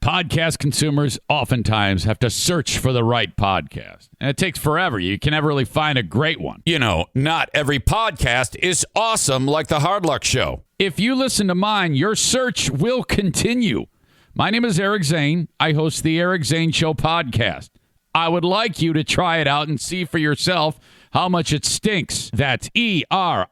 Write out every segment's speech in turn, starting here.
Podcast consumers oftentimes have to search for the right podcast, and it takes forever. You can never really find a great one. You know, not every podcast is awesome like The Hard Luck Show. If you listen to mine, your search will continue. My name is Eric Zane. I host the Eric Zane Show podcast. I would like you to try it out and see for yourself how much it stinks. That's ERICZANE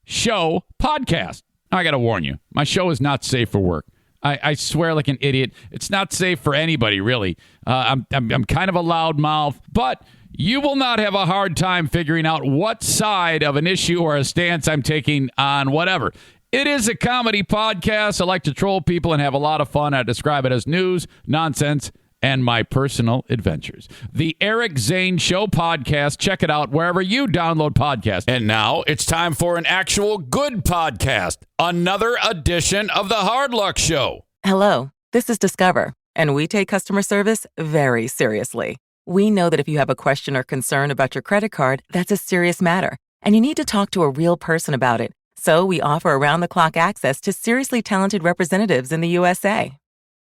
Show podcast. Now, I got to warn you, my show is not safe for work. I swear like an idiot. It's not safe for anybody, really. I'm kind of a loud mouth, but you will not have a hard time figuring out what side of an issue or a stance I'm taking on whatever. It is a comedy podcast. I like to troll people and have a lot of fun. I describe it as news, nonsense, and my personal adventures. The Eric Zane Show podcast. Check it out wherever you download podcasts. And now it's time for an actual good podcast. Another edition of The Hard Luck Show. Hello, this is Discover, and we take customer service very seriously. We know that if you have a question or concern about your credit card, that's a serious matter, and you need to talk to a real person about it. So we offer around-the-clock access to seriously talented representatives in the USA.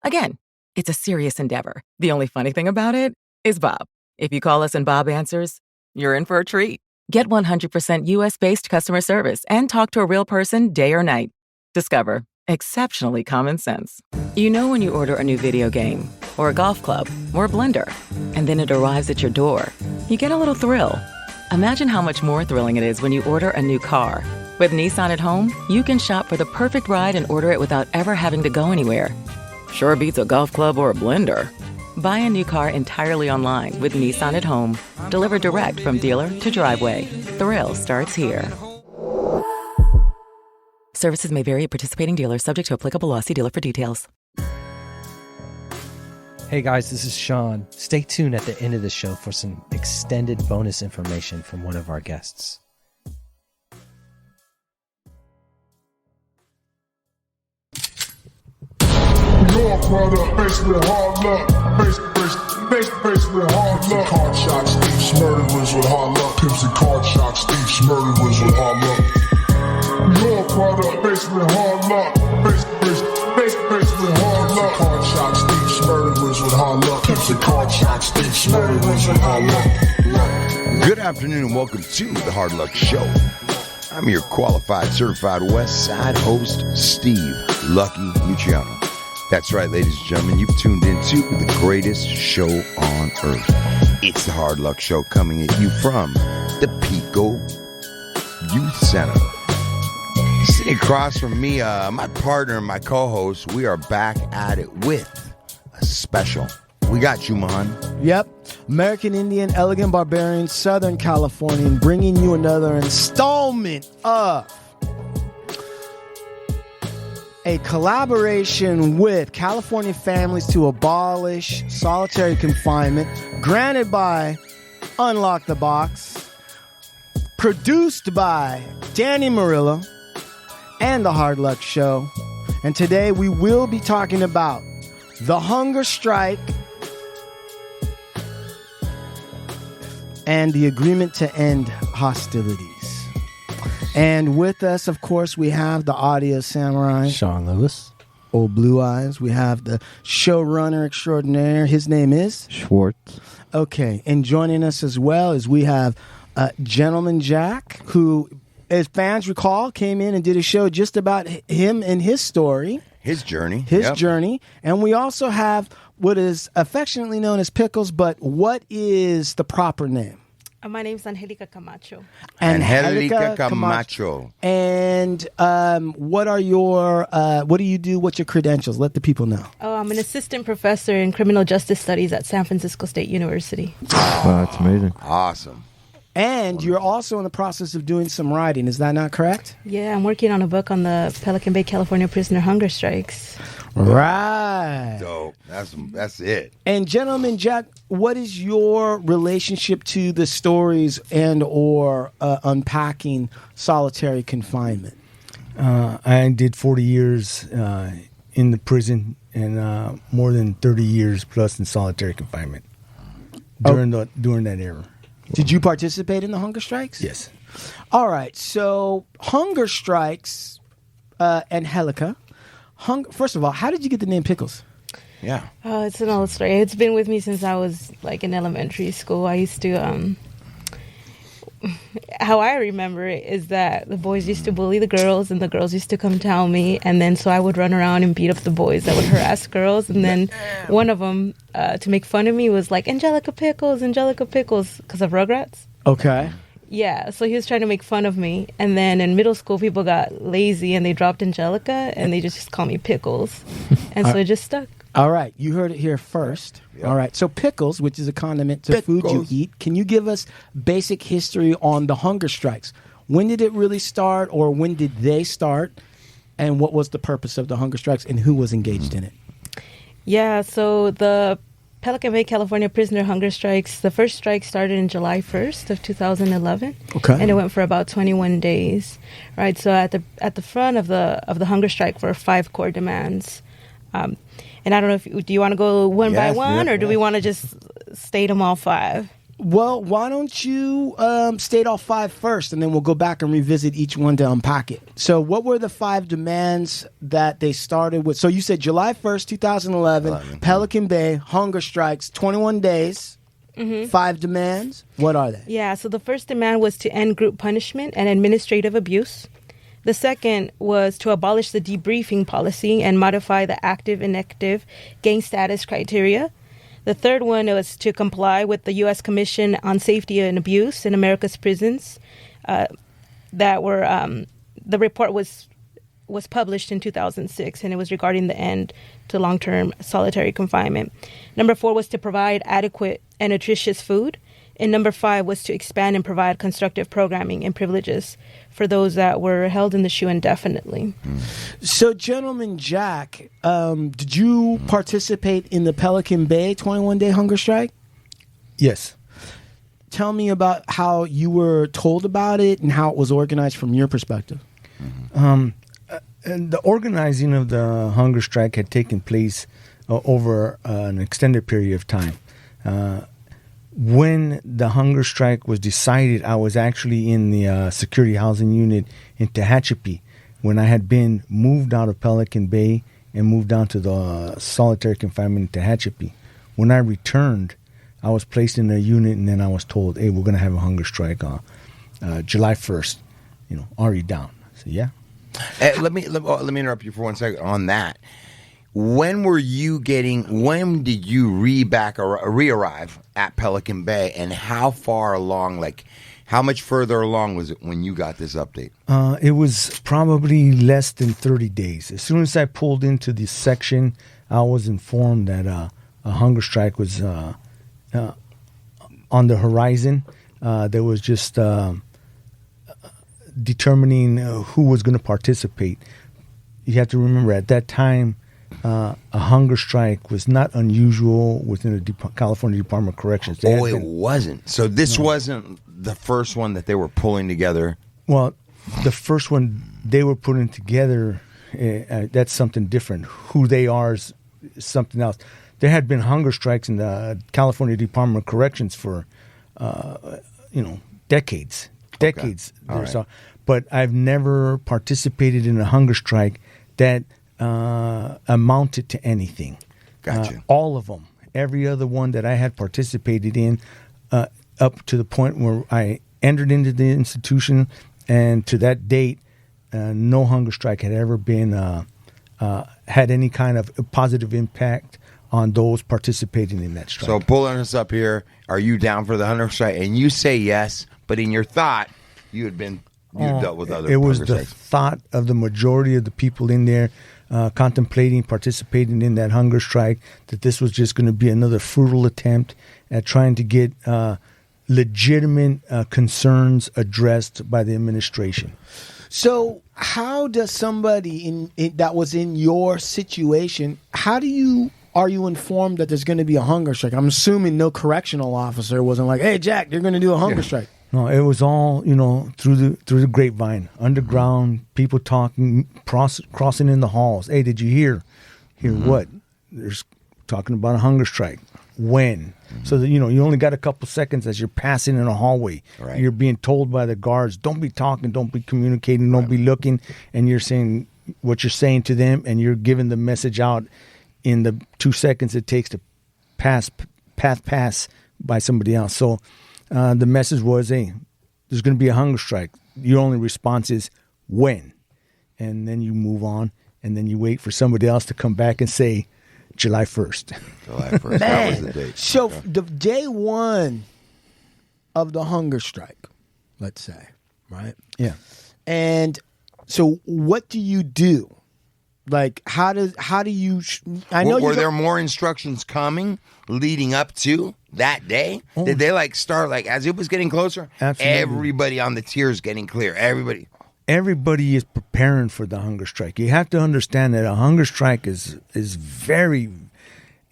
Again, it's a serious endeavor. The only funny thing about it is Bob. If you call us and Bob answers, you're in for a treat. Get 100% US-based customer service and talk to a real person day or night. Discover. Exceptionally common sense. You know when you order a new video game, or a golf club, or a blender, and then it arrives at your door, you get a little thrill. Imagine how much more thrilling it is when you order a new car. With Nissan at home, you can shop for the perfect ride and order it without ever having to go anywhere. Sure beats a golf club or a blender. Buy a new car entirely online with Nissan at home. Delivered direct from dealer to driveway. Thrill starts here. Services may vary at participating dealers, subject to applicable law. See dealer for details. Hey guys, this is Sean. Stay tuned at the end of the show for some extended bonus information from one of our guests. Your product, based with hard luck. Based with hard luck. Card shots, thieves, murderers with hard luck. Pimps and card shots, thieves, murderers with hard luck. Your product, based with hard luck. Based with hard luck. Card shots, thieves, murderers with hard luck. Pimps and card shots, thieves, murderers with hard luck. Good afternoon and welcome to the Hard Luck Show. I'm your qualified, certified West Side host, Steve Lucky Luciano. That's right, ladies and gentlemen, you've tuned into the greatest show on earth. It's the Hard Luck Show coming at you from the Pico Youth Center. Sitting across from me, my partner and my co-host, we are back at it with a special. We got you, Mahan. Yep. American Indian, Elegant Barbarian, Southern Californian, bringing you another installment of a collaboration with California Families to Abolish Solitary Confinement, granted by Unlock the Box, produced by Danny Murillo and The Hard Luck Show. And today we will be talking about the hunger strike and the agreement to end hostilities. And with us, of course, we have the audio samurai, Sean Lewis. Old Blue Eyes. We have the showrunner extraordinaire. His name is Schwartz. Okay. And joining us as well is we have Gentleman Jack, who, as fans recall, came in and did a show just about him and his story. His journey. His journey. And we also have what is affectionately known as Pickles, but what is the proper name? My name's Angélica Camacho. Angélica Camacho. And what are your, what do you do? What's your credentials? Let the people know. Oh, I'm an assistant professor in criminal justice studies at San Francisco State University. Wow, that's amazing. Awesome. And you're also in the process of doing some writing. Is that not correct? Yeah, I'm working on a book on the Pelican Bay, California prisoner hunger strikes. Right. Dope. That's it. And Gentleman Jack, what is your relationship to the stories and or unpacking solitary confinement? I did 40 years in the prison and more than 30 years plus in solitary confinement during that era. Did you participate in the hunger strikes? Yes. All right. So hunger strikes, Angélica, First of all, how did you get the name Pickles? Yeah. Oh, it's an old story. It's been with me since I was like in elementary school. I used to, how I remember it is that the boys used to bully the girls and the girls used to come tell me. And then so I would run around and beat up the boys that would harass girls. And then one of them, to make fun of me, was like, Angélica Pickles, because of Rugrats. Okay. Yeah, so he was trying to make fun of me. And then in middle school, people got lazy and they dropped Angélica and they just call me Pickles. And so it just stuck. All right, you heard it here first. Yep. All right, so pickles, which is a condiment to food you eat. Can you give us basic history on the hunger strikes? When did it really start, or when did they start? And what was the purpose of the hunger strikes, and who was engaged in it? Yeah, so the Pelican Bay, California prisoner hunger strikes, the first strike started in July 1st of 2011. Okay. And it went for about 21 days. Right, so at the front of the hunger strike were 5 core demands. And I don't know do you want to go one by one, or do we want to just state them all 5? Well, why don't you state all 5 first, and then we'll go back and revisit each one to unpack it. So what were the 5 demands that they started with? So you said July 1st, 2011, Pelican Bay, hunger strikes, 21 days, 5 demands. What are they? Yeah, so the first demand was to end group punishment and administrative abuse. The second was to abolish the debriefing policy and modify the active-inactive gang status criteria. The third one was to comply with the U.S. Commission on Safety and Abuse in America's Prisons. The report was published in 2006, and it was regarding the end to long-term solitary confinement. Number 4 was to provide adequate and nutritious food. And number 5 was to expand and provide constructive programming and privileges for those that were held in the SHU indefinitely. So, Gentleman Jack, did you participate in the Pelican Bay 21-day hunger strike? Yes. Tell me about how you were told about it and how it was organized from your perspective. And the organizing of the hunger strike had taken place over an extended period of time. When the hunger strike was decided, I was actually in the security housing unit in Tehachapi when I had been moved out of Pelican Bay and moved down to the solitary confinement in Tehachapi. When I returned, I was placed in a unit, and then I was told, hey, we're going to have a hunger strike on July 1st. Are you down? So, yeah. Let me interrupt you for 1 second on that. When did you re-arrive at Pelican Bay, and how far along, how much further along was it when you got this update? It was probably less than 30 days. As soon as I pulled into the section, I was informed that a hunger strike was on the horizon. There was just determining who was going to participate. You have to remember, at that time, a hunger strike was not unusual within the California Department of Corrections. It wasn't. So this wasn't the first one that they were pulling together? Well, the first one they were putting together, that's something different. Who they are is something else. There had been hunger strikes in the California Department of Corrections for, decades. Decades. Okay. Right. But I've never participated in a hunger strike that amounted to anything. Gotcha. All of them. Every other one that I had participated in up to the point where I entered into the institution, and to that date, no hunger strike had ever been had any kind of positive impact on those participating in that strike. So pulling us up here, are you down for the hunger strike? And you say yes, but in your thought, you dealt with other. It was the strikes. thought of the majority of the people in there contemplating participating in that hunger strike, that this was just going to be another futile attempt at trying to get legitimate concerns addressed by the administration. So how does somebody that was in your situation, are you informed that there's going to be a hunger strike? I'm assuming no correctional officer wasn't like, hey, Jack, you're going to do a hunger strike. No, it was all, through the grapevine, underground, people talking, crossing in the halls. Hey, did you hear? Hear what? There's talking about a hunger strike. When? So that, you only got a couple seconds as you're passing in a hallway. Right. You're being told by the guards, don't be talking, don't be communicating, don't be looking. And you're saying, what you're saying to them, and you're giving the message out in the 2 seconds it takes to pass by somebody else. So the message was, hey, there's going to be a hunger strike. Your only response is when, and then you move on, and then you wait for somebody else to come back and say July 1st. July 1st. That was the date. So the day one of the hunger strike, let's say, right? Yeah. And so what do you do? Like, how do you? I know were there more instructions coming leading up to that day? Oh. Did they start as it was getting closer? Absolutely. Everybody on the tiers getting clear. Everybody is preparing for the hunger strike. You have to understand that a hunger strike is very,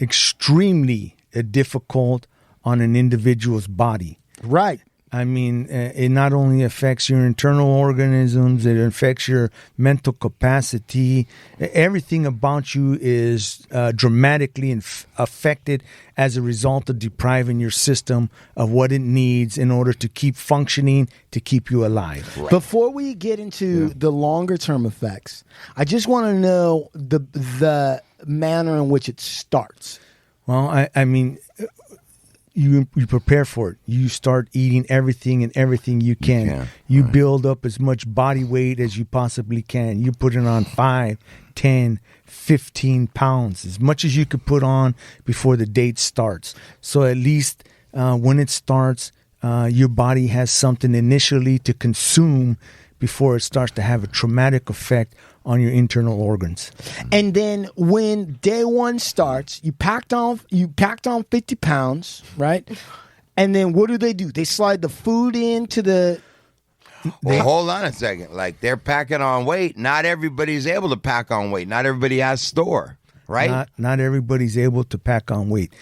extremely difficult on an individual's body. Right. I mean, it not only affects your internal organisms, it affects your mental capacity. Everything about you is dramatically affected as a result of depriving your system of what it needs in order to keep functioning, to keep you alive. Right. Before we get into the longer term effects, I just want to know the manner in which it starts. Well, I mean... You prepare for it. You start eating everything you can. You build up as much body weight as you possibly can. You put it on 5, 10, 15 pounds, as much as you could put on before the date starts. So at least when it starts, your body has something initially to consume before it starts to have a traumatic effect on your internal organs. And then when day one starts, you packed on 50 pounds, right? And then what do? They slide the food into the... Well, hold on a second. They're packing on weight. Not everybody's able to pack on weight. Not everybody has store, right? Not everybody's able to pack on weight.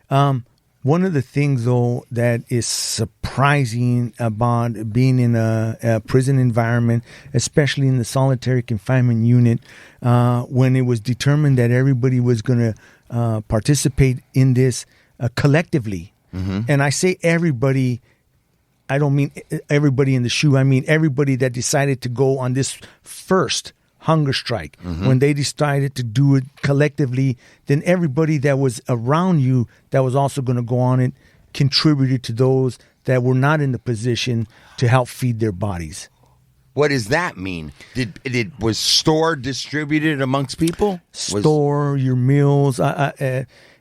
One of the things, though, that is surprising about being in a prison environment, especially in the solitary confinement unit, when it was determined that everybody was going to participate in this collectively. Mm-hmm. And I say everybody, I don't mean everybody in the SHU. I mean everybody that decided to go on this first hunger strike. Mm-hmm. When they decided to do it collectively, then everybody that was around you that was also going to go on it contributed to those that were not in the position to help feed their bodies. What does that mean? Was store distributed amongst people? Your meals.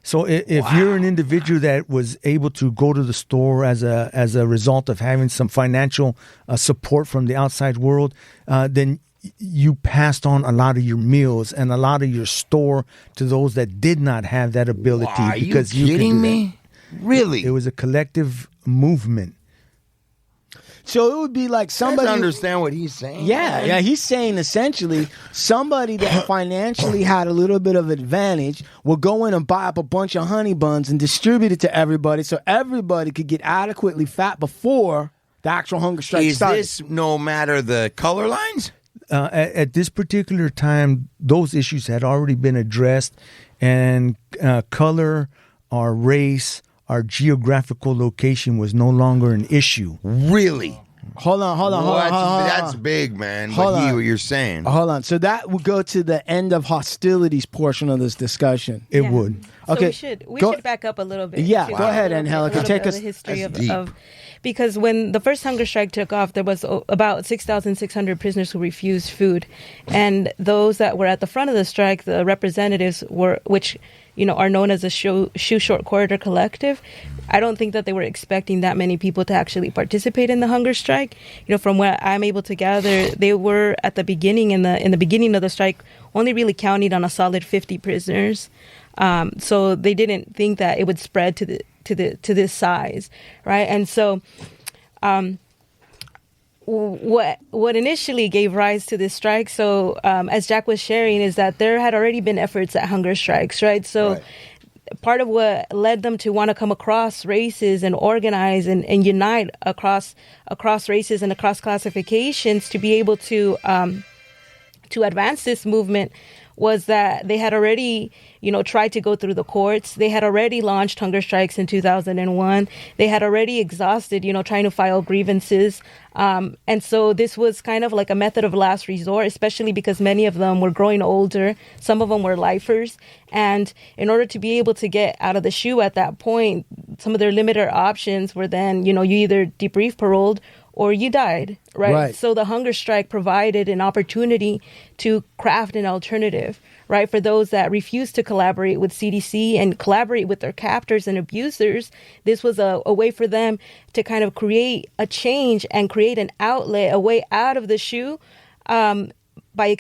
So if you're an individual that was able to go to the store as a result of having some financial support from the outside world, then you passed on a lot of your meals and a lot of your store to those that did not have that ability. Wow, are you kidding me? Really? It was a collective movement. So it would be like somebody... I understand what he's saying. Yeah, he's saying essentially somebody that financially had a little bit of advantage will go in and buy up a bunch of honey buns and distribute it to everybody so everybody could get adequately fat before the actual hunger strike started. Is this no matter the color lines? At this particular time, those issues had already been addressed, and color, our race, our geographical location was no longer an issue. Really? Hold on. That's big, man. What you're saying. Hold on. So that would go to the end of hostilities portion of this discussion. It would. Okay. So we should back up a little bit. Yeah, go ahead, Angélica. Take us the history of because when the first hunger strike took off, there was about 6,600 prisoners who refused food, and those that were at the front of the strike, the representatives were, which are known as the SHU Short Corridor Collective. I don't think that they were expecting that many people to actually participate in the hunger strike. From what I'm able to gather, they were at the beginning in the beginning of the strike only really counting on a solid 50 prisoners. So they didn't think that it would spread to this size, right? And so, what initially gave rise to this strike? So, as Jack was sharing, is that there had already been efforts at hunger strikes, right? So. Right. Part of what led them to want to come across races and organize and unite across races and across classifications to be able to advance this movement was that they had already, tried to go through the courts. They had already launched hunger strikes in 2001. They had already exhausted, trying to file grievances. And so this was kind of like a method of last resort, especially because many of them were growing older. Some of them were lifers. And in order to be able to get out of the shoe at that point, some of their limited options were then, you either debrief paroled or you died, right? So the hunger strike provided an opportunity to craft an alternative, right? For those that refused to collaborate with CDC and collaborate with their captors and abusers, this was a way for them to kind of create a change and create an outlet, a way out of the shoe, by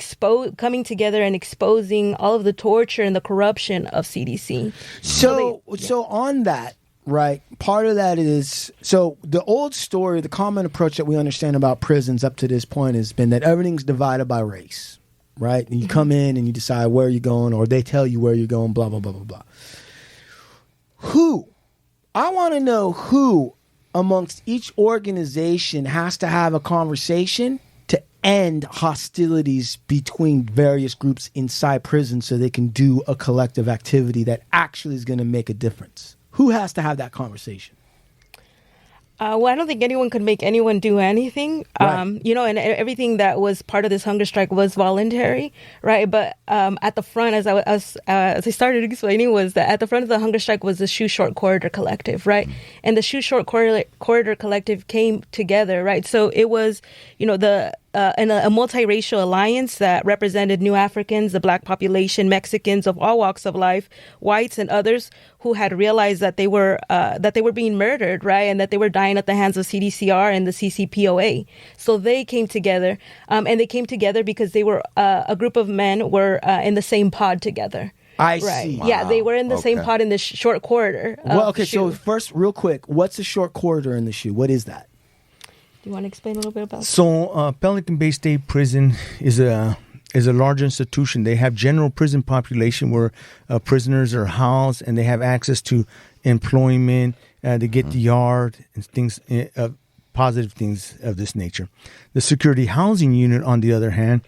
coming together and exposing all of the torture and the corruption of CDC. So on that, right, part of that is, so the old story, the common approach that we understand about prisons up to this point has been that everything's divided by race, right? And you come in and you decide where you're going, or they tell you where you're going, blah, blah, blah, blah, blah. I want to know who amongst each organization has to have a conversation to end hostilities between various groups inside prison so they can do a collective activity that actually is going to make a difference. Who has to have that conversation? Well, I don't think anyone could make anyone do anything, right. And everything that was part of this hunger strike was voluntary, right? But at the front, as I started explaining, was that at the front of the hunger strike was the Shoe Short Corridor Collective, right? And the Shoe Short Corridor Collective came together, right? So it was, a multiracial alliance that represented New Africans, the Black population, Mexicans of all walks of life, whites and others who had realized that they were being murdered, right, and that they were dying at the hands of CDCR and the CCPOA. So they came together, and they came together because they were a group of men were in the same pod together. I see. Wow. Yeah, they were in the same pod in the short corridor. So first, real quick, what's a short corridor in the shoe? What is that? Do you want to explain a little bit about that? So Pelican Bay State Prison is a large institution. They have general prison population where prisoners are housed and they have access to employment, they get the yard and things, positive things of this nature. The Security Housing Unit, on the other hand,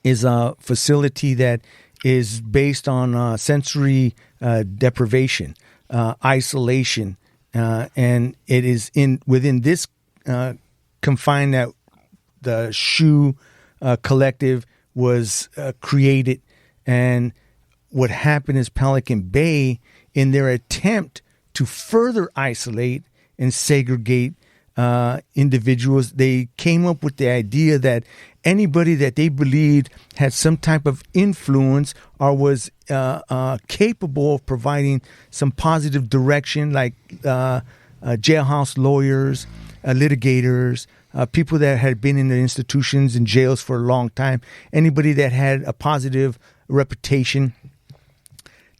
is a facility that is based on sensory deprivation, isolation, and it is within this confined that the Shoe Collective was created. And what happened is Pelican Bay, in their attempt to further isolate and segregate individuals, they came up with the idea that anybody that they believed had some type of influence or was capable of providing some positive direction, like jailhouse lawyers, litigators, people that had been in the institutions and jails for a long time, anybody that had a positive reputation.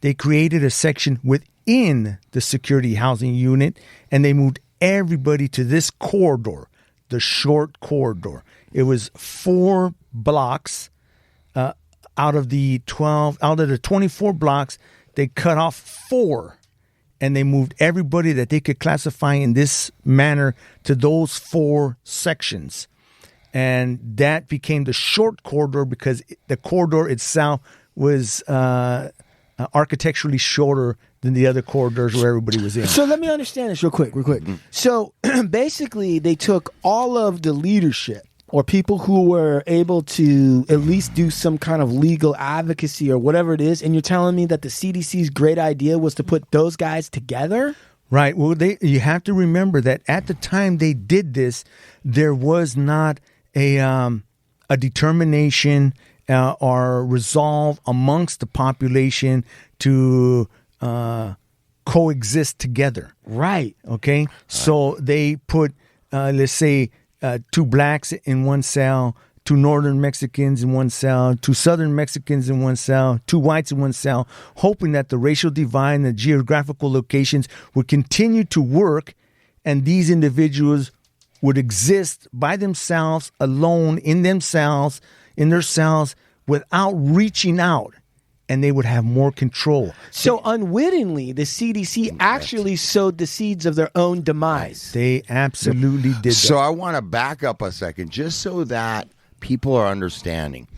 They created a section within the Security Housing Unit, and they moved everybody to this corridor, the short corridor. It was 4 blocks out of the 24 blocks. They cut off 4. And they moved everybody that they could classify in this manner to those 4 sections. And that became the short corridor because the corridor itself was architecturally shorter than the other corridors where everybody was in. So let me understand this real quick. So basically they took all of the leadership or people who were able to at least do some kind of legal advocacy or whatever it is, and you're telling me that the CDC's great idea was to put those guys together? Right. Well, you have to remember that at the time they did this, there was not a determination or resolve amongst the population to coexist together. Right. Okay. So they put, let's say, 2 blacks in one cell, 2 northern Mexicans in one cell, 2 southern Mexicans in one cell, 2 whites in one cell, hoping that the racial divide and the geographical locations would continue to work and these individuals would exist by themselves, alone, in their cells, without reaching out. And they would have more control. So unwittingly, the CDC actually sowed the seeds of their own demise. They absolutely did that. So I want to back up a second, just so that people are understanding.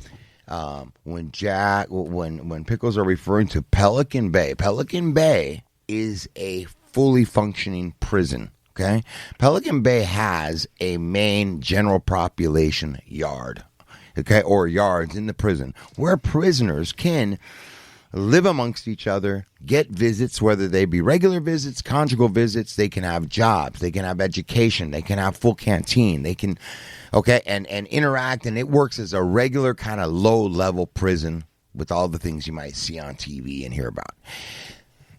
when Pickles are referring to Pelican Bay is a fully functioning prison. Okay, Pelican Bay has a main general population yard, okay, or yards in the prison where prisoners can live amongst each other, get visits, whether they be regular visits, conjugal visits. They can have jobs, they can have education, they can have full canteen, they can, okay, and interact, and it works as a regular kind of low-level prison with all the things you might see on TV and hear about.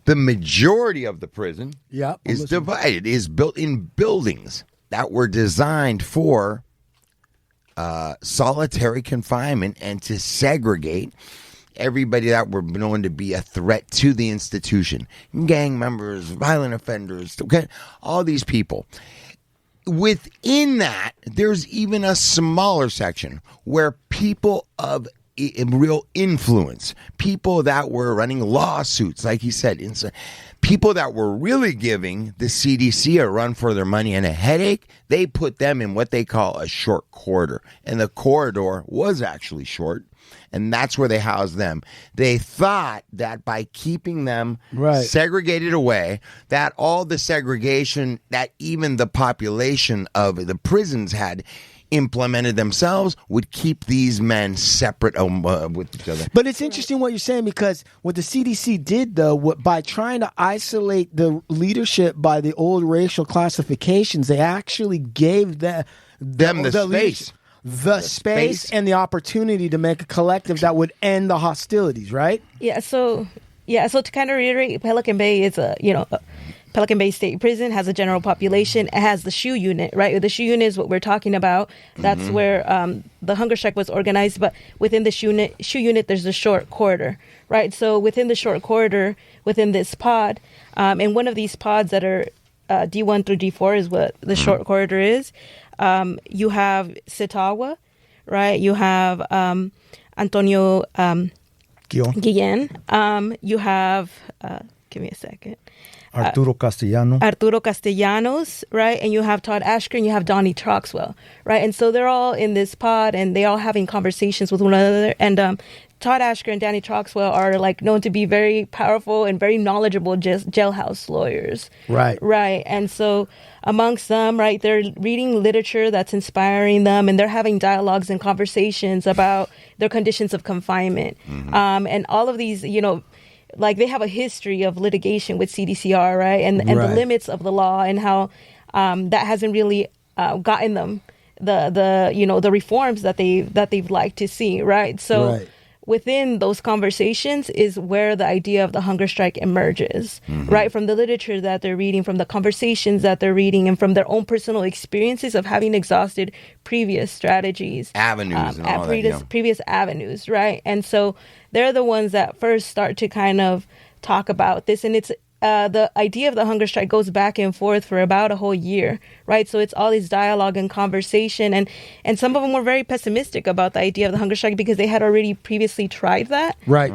The majority of the prison is divided, is built in buildings that were designed for solitary confinement and to segregate everybody that were known to be a threat to the institution. Gang members, violent offenders, okay, all these people. Within that, there's even a smaller section where people of real influence, people that were running lawsuits, like he said, people that were really giving the CDC a run for their money and a headache, they put them in what they call a short corridor. And the corridor was actually short, and that's where they housed them. They thought that by keeping them segregated away, that all the segregation that even the population of the prisons had implemented themselves would keep these men separate with each other. But it's interesting what you're saying, because what the CDC did, though, by trying to isolate the leadership by the old racial classifications, they actually gave them the space. The space and the opportunity to make a collective that would end the hostilities, right? So to kind of reiterate, Pelican Bay is Pelican Bay State Prison has a general population. It has the SHU unit, right? The SHU unit is what we're talking about. That's where the hunger strike was organized. But within the SHU unit, there's a short corridor, right? So within the short corridor, within this pod, and one of these pods that are D1 through D4 is what the short corridor is. You have Sitawa, right? You have Antonio Guillen. You have, give me a second. Arturo Castellanos, right? And you have Todd Ashker and you have Donnie Troxwell, right? And so they're all in this pod and they all having conversations with one another. And Todd Ashker and Danny Troxwell are like known to be very powerful and very knowledgeable jailhouse lawyers. Right. Right. And so amongst them, right, they're reading literature that's inspiring them and they're having dialogues and conversations about their conditions of confinement. And all of these, like they have a history of litigation with CDCR, right? And the limits of the law and how that hasn't really gotten them the reforms that they've liked to see, right? So within those conversations is where the idea of the hunger strike emerges, right? From the literature that they're reading, from the conversations that they're reading, and from their own personal experiences of having exhausted previous strategies. Avenues and all previous avenues, right? And so they're the ones that first start to kind of talk about this. And it's the idea of the hunger strike goes back and forth for about a whole year, right? So it's all this dialogue and conversation. And some of them were very pessimistic about the idea of the hunger strike because they had already previously tried that. Right.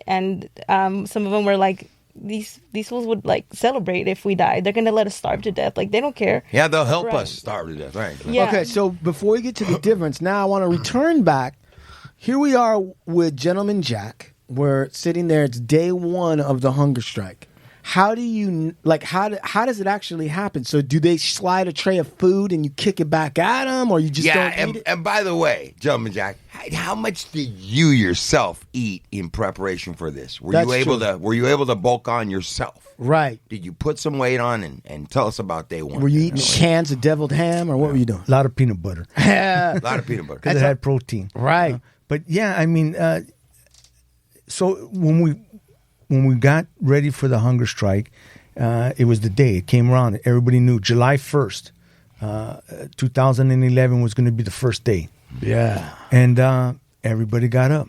And some of them were like, these fools would like celebrate if we died. They're going to let us starve to death. Like, they don't care. Yeah, they'll help us starve to death. Right. Yeah. Okay, so before we get to the difference, now I want to return back. Here we are with Gentleman Jack. We're sitting there. It's day one of the hunger strike. How do you, like, how does it actually happen? So do they slide a tray of food and you kick it back at them, or you just don't eat it? And by the way, Gentleman Jack, how much did you yourself eat in preparation for this? Were you able to bulk on yourself? Right. Did you put some weight on and tell us about day one? Were you eating cans of deviled ham, or what were you doing? A lot of peanut butter. A lot of peanut butter. Because it had protein. Right. But yeah, I mean, so when we got ready for the hunger strike, it was the day. It came around. Everybody knew July 1st, 2011 was going to be the first day. Yeah. And everybody got up.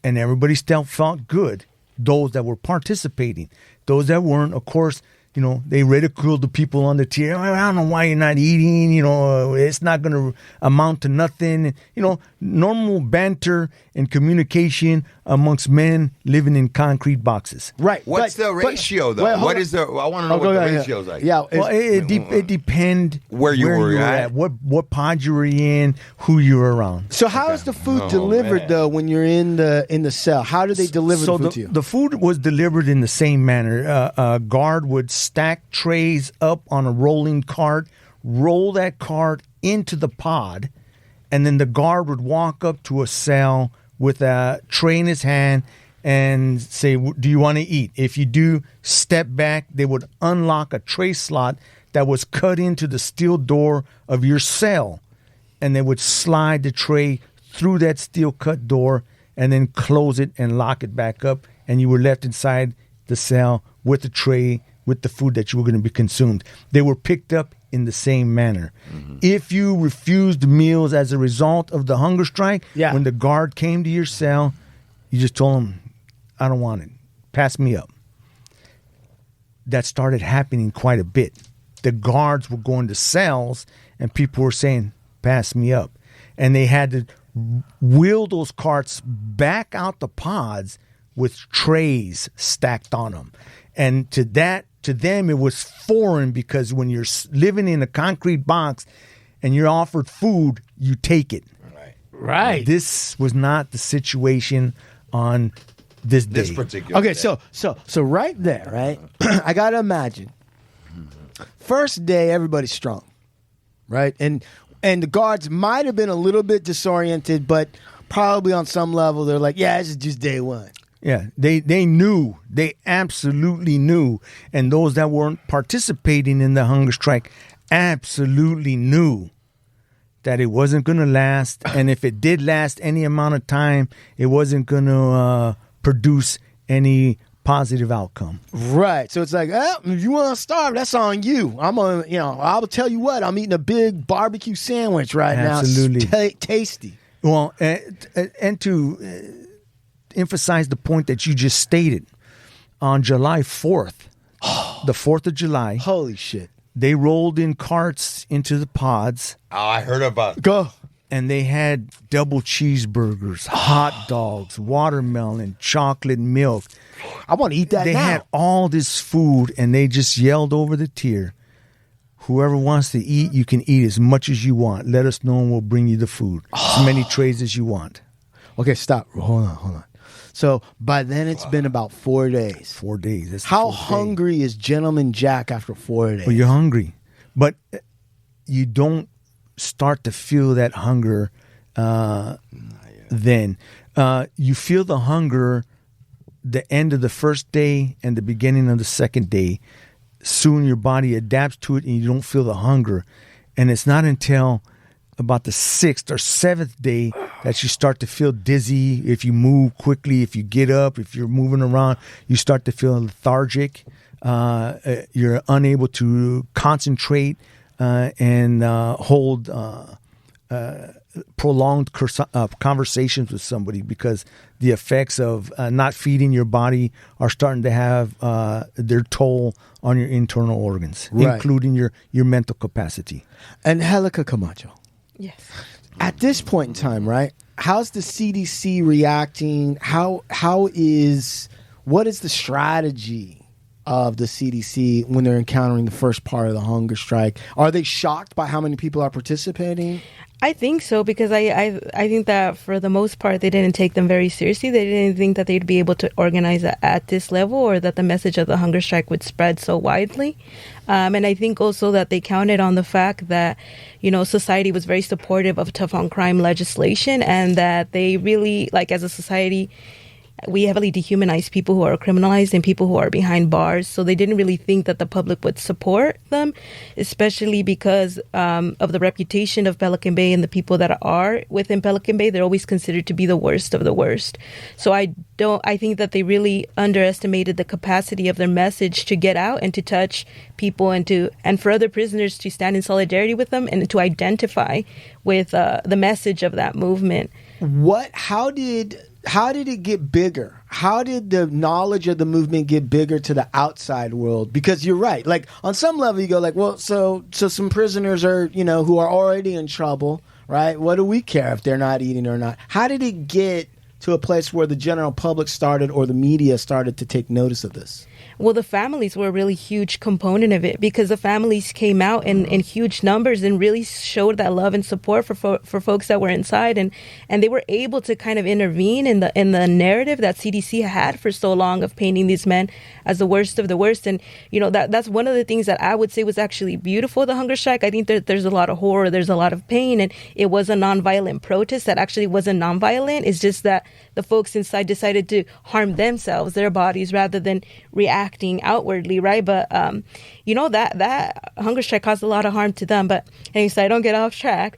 And everybody still felt good, those that were participating. Those that weren't, of course, You know, they ridiculed the people on the tier. I don't know why you're not eating. You know, it's not going to amount to nothing. You know, normal banter and communication amongst men living in concrete boxes. Right. What's the ratio, though? I want to know what the ratio's like. Yeah. Well, it depends where you were at, what pod you were in, who you were around. So how is the food delivered though when you're in the cell? How do they deliver the food to you? The food was delivered in the same manner. A guard would stack trays up on a rolling cart, roll that cart into the pod, and then the guard would walk up to a cell with a tray in his hand and say, do you want to eat? If you do, step back. They would unlock a tray slot that was cut into the steel door of your cell, and they would slide the tray through that steel cut door and then close it and lock it back up, and you were left inside the cell with the tray with the food that you were going to be consumed. They were picked up in the same manner. Mm-hmm. If you refused meals as a result of the hunger strike, when the guard came to your cell, you just told him, I don't want it. Pass me up. That started happening quite a bit. The guards were going to cells and people were saying, pass me up. And they had to wheel those carts back out the pods with trays stacked on them. And to them, it was foreign because when you're living in a concrete box and you're offered food, you take it. Right. This was not the situation on this day. This particular Okay, day. so right there, right? I got to imagine. First day, everybody's strong, right? And the guards might have been a little bit disoriented, but probably on some level, they're like, yeah, this is just day one. Yeah, they knew. They absolutely knew. And those that weren't participating in the hunger strike absolutely knew that it wasn't going to last. And if it did last any amount of time, it wasn't going to produce any positive outcome. Right. So it's like, if you want to starve, that's on you. I'll tell you what, I'm eating a big barbecue sandwich right Absolutely. now. It's tasty. Well, and to emphasize the point that you just stated, on July 4th, the 4th of July. Holy shit. They rolled in carts into the pods. Oh, I heard about it. Go. And they had double cheeseburgers, hot dogs, watermelon, chocolate milk. I want to eat that They now. had all this food, and they just yelled over the tier, whoever wants to eat, you can eat as much as you want. Let us know and we'll bring you the food. As many trays as you want. Okay, stop. Hold on. So by then it's been about 4 days. 4 days. That's How the 4th day. hungry is Gentleman Jack after 4 days? Well, you're hungry. But you don't start to feel that hunger then. You feel the hunger the end of the first day and the beginning of the second day. Soon your body adapts to it and you don't feel the hunger. And it's not until about the 6th or 7th day that you start to feel dizzy. If you move quickly, if you get up, if you're moving around, you start to feel lethargic. You're unable to concentrate and hold prolonged conversations with somebody because the effects of not feeding your body are starting to have their toll on your internal organs, including your mental capacity. Angélica Camacho. Yes. At this point in time, right? How's the CDC reacting? What is the strategy of the CDC when they're encountering the first part of the hunger strike? Are they shocked by how many people are participating? I think so, because I think that for the most part, they didn't take them very seriously. They didn't think that they'd be able to organize at this level or that the message of the hunger strike would spread so widely. And I think also that they counted on the fact that, society was very supportive of tough on crime legislation and that they really, as a society, we heavily dehumanize people who are criminalized and people who are behind bars. So they didn't really think that the public would support them, especially because of the reputation of Pelican Bay and the people that are within Pelican Bay. They're always considered to be the worst of the worst. So I think that they really underestimated the capacity of their message to get out and to touch people and for other prisoners to stand in solidarity with them and to identify with the message of that movement. How did how did it get bigger? How did the knowledge of the movement get bigger to the outside world? Because you're right. Like, on some level, you go like, well, so some prisoners are, who are already in trouble, right? What do we care if they're not eating or not? How did it get to a place where the general public started, or the media started to take notice of this? Well, the families were a really huge component of it, because the families came out in huge numbers and really showed that love and support for folks that were inside, and they were able to kind of intervene in the narrative that CDC had for so long of painting these men as the worst of the worst. And that's one of the things that I would say was actually beautiful. The hunger strike. I think there's a lot of horror, there's a lot of pain, and it was a nonviolent protest that actually wasn't nonviolent. It's just that the folks inside decided to harm themselves, their bodies, rather than reacting outwardly, right? But that hunger strike caused a lot of harm to them. But anyway, so I don't get off track.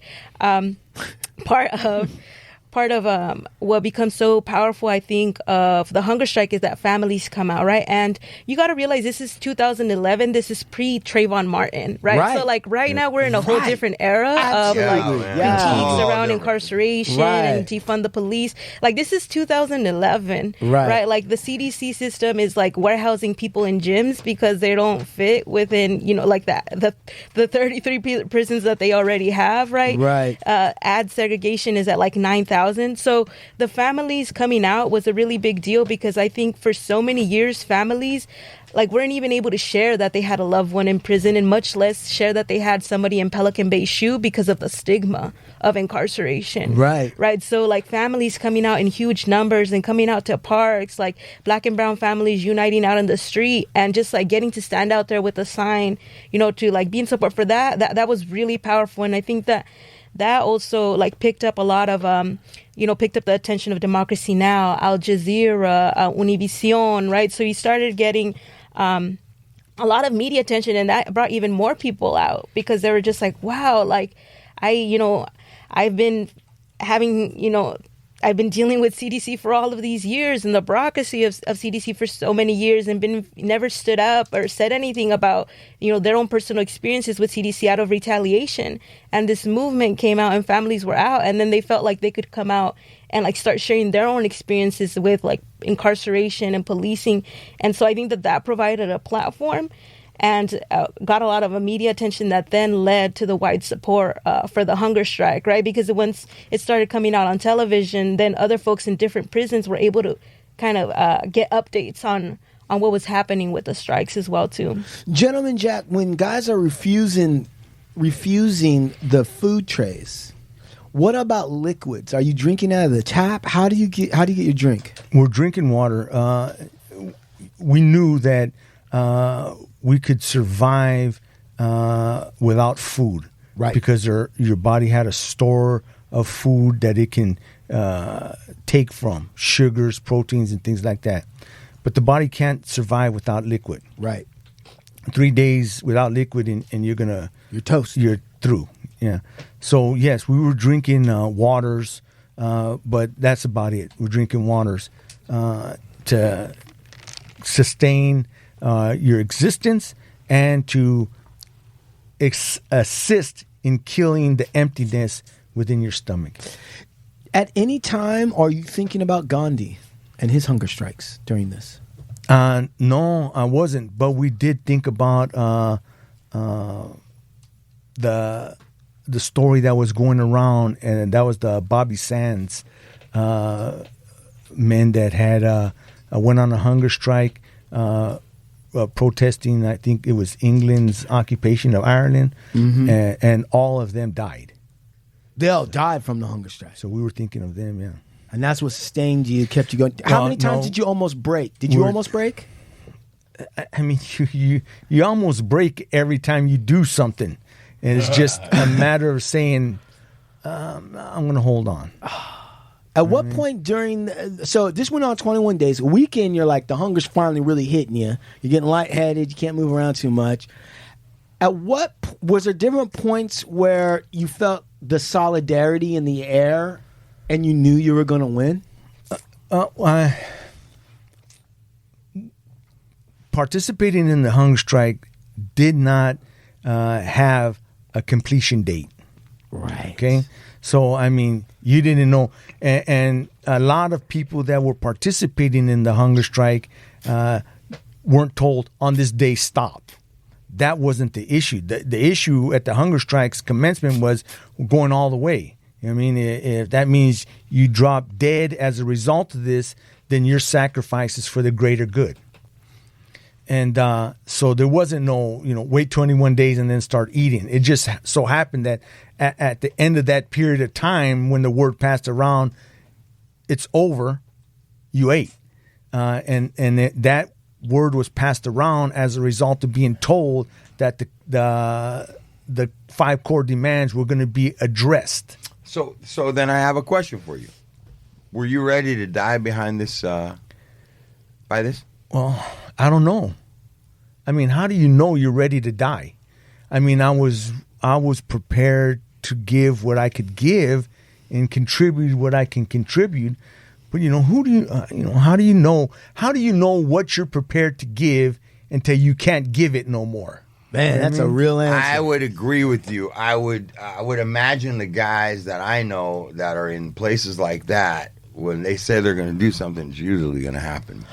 Part of what becomes so powerful, I think, of the hunger strike is that families come out, right? And you got to realize this is 2011. This is pre-Trayvon Martin, right? So, like, right now we're in a whole different era of, like, critiques around incarceration and defund the police. Like, this is 2011, right? Like, the CDC system is, like, warehousing people in gyms because they don't fit within, like the 33 prisons that they already have, right? Right. Ad segregation is at, like, 9,000. So the families coming out was a really big deal, because I think for so many years, families weren't even able to share that they had a loved one in prison, and much less share that they had somebody in Pelican Bay shoe because of the stigma of incarceration. Right. So families coming out in huge numbers and coming out to parks, like Black and brown families uniting out in the street and just getting to stand out there with a sign, to be in support for that was really powerful. And I think that also picked up a lot of picked up the attention of Democracy Now!, Al Jazeera, Univision, right? So you started getting a lot of media attention, and that brought even more people out, because they were just like, wow, I've been dealing with CDC for all of these years, and the bureaucracy of CDC for so many years, and never stood up or said anything about, their own personal experiences with CDC out of retaliation. And this movement came out, and families were out, and then they felt like they could come out and start sharing their own experiences with incarceration and policing. And so I think that provided a platform and got a lot of media attention that then led to the wide support for the hunger strike, right? Because once it started coming out on television, then other folks in different prisons were able to kind of get updates on what was happening with the strikes as well, too. Gentleman Jack, when guys are refusing the food trays, what about liquids? Are you drinking out of the tap? How do you get your drink? We're drinking water. We knew that we could survive without food, right? Because your body had a store of food that it can take from, sugars, proteins, and things like that. But the body can't survive without liquid. Right. 3 days without liquid, and you're toast. You're through. Yeah. So yes, we were drinking waters, but that's about it. We're drinking waters to sustain your existence and to assist in killing the emptiness within your stomach. At any time, are you thinking about Gandhi and his hunger strikes during this? No, I wasn't. But we did think about the story that was going around, and that was the Bobby Sands men that had went on a hunger strike. Protesting, I think it was England's occupation of Ireland, and all of them died. They all died from the hunger strike. So we were thinking of them, yeah. And that's what sustained you, kept you going. How many times did you almost break? Did you almost break? I mean, you almost break every time you do something. And it's just a matter of saying, I'm going to hold on. At what point so this went on 21 days. A weekend, you're like, the hunger's finally really hitting you. You're getting lightheaded. You can't move around too much. Was there different points where you felt the solidarity in the air and you knew you were going to win? Participating in the hunger strike did not have a completion date. Right. Okay. So, I mean, you didn't know. And a lot of people that were participating in the hunger strike weren't told on this day stop. That wasn't the issue. The issue at the hunger strike's commencement was going all the way. I mean, if that means you drop dead as a result of this, then your sacrifice is for the greater good. And so there wasn't no, wait 21 days and then start eating. It just so happened that at the end of that period of time, when the word passed around, it's over, you ate. And that word was passed around as a result of being told that the 5 core demands were going to be addressed. So then I have a question for you. Were you ready to die behind this, by this? Well, I don't know. I mean, how do you know you're ready to die? I mean, I was prepared to give what I could give and contribute what I can contribute. But how do you know what you're prepared to give until you can't give it no more? Man, that's a real answer. I would agree with you. I would imagine the guys that I know that are in places like that, when they say they're going to do something, it's usually going to happen.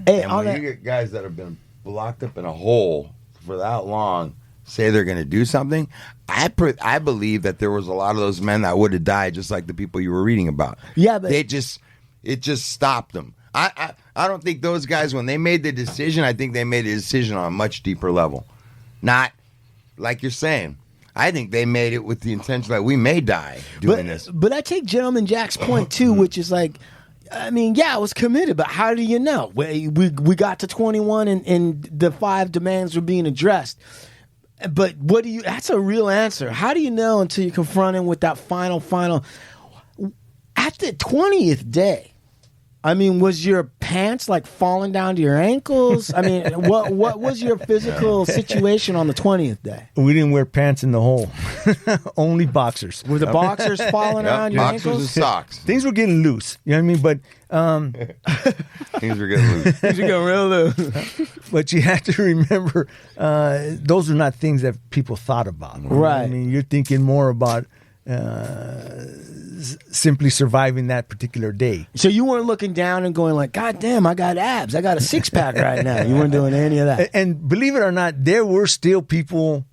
Hey, and when you get guys that have been locked up in a hole for that long say they're going to do something, I believe that there was a lot of those men that would have died just like the people you were reading about. Yeah, but it just stopped them. I don't think those guys, when they made the decision, I think they made a decision on a much deeper level. Not like you're saying. I think they made it with the intention that we may die doing this. But I take Gentleman Jack's point too, which is like, I mean, yeah, I was committed, but how do you know? We got to 21 and the 5 demands were being addressed. But that's a real answer. How do you know until you're confronted with that final? At the 20th day, I mean, was your pants like falling down to your ankles? I mean, what was your physical situation on the 20th day? We didn't wear pants in the hole. Only boxers. Were the boxers falling around your boxers ankles? and socks. Things were getting loose. You know what I mean? But Things were getting loose. Things are going real loose. But you have to remember, those are not things that people thought about. Right. I mean, you're thinking more about simply surviving that particular day. So you weren't looking down and going like, God damn, I got abs. I got a 6-pack right now. You weren't doing any of that. And believe it or not, there were still people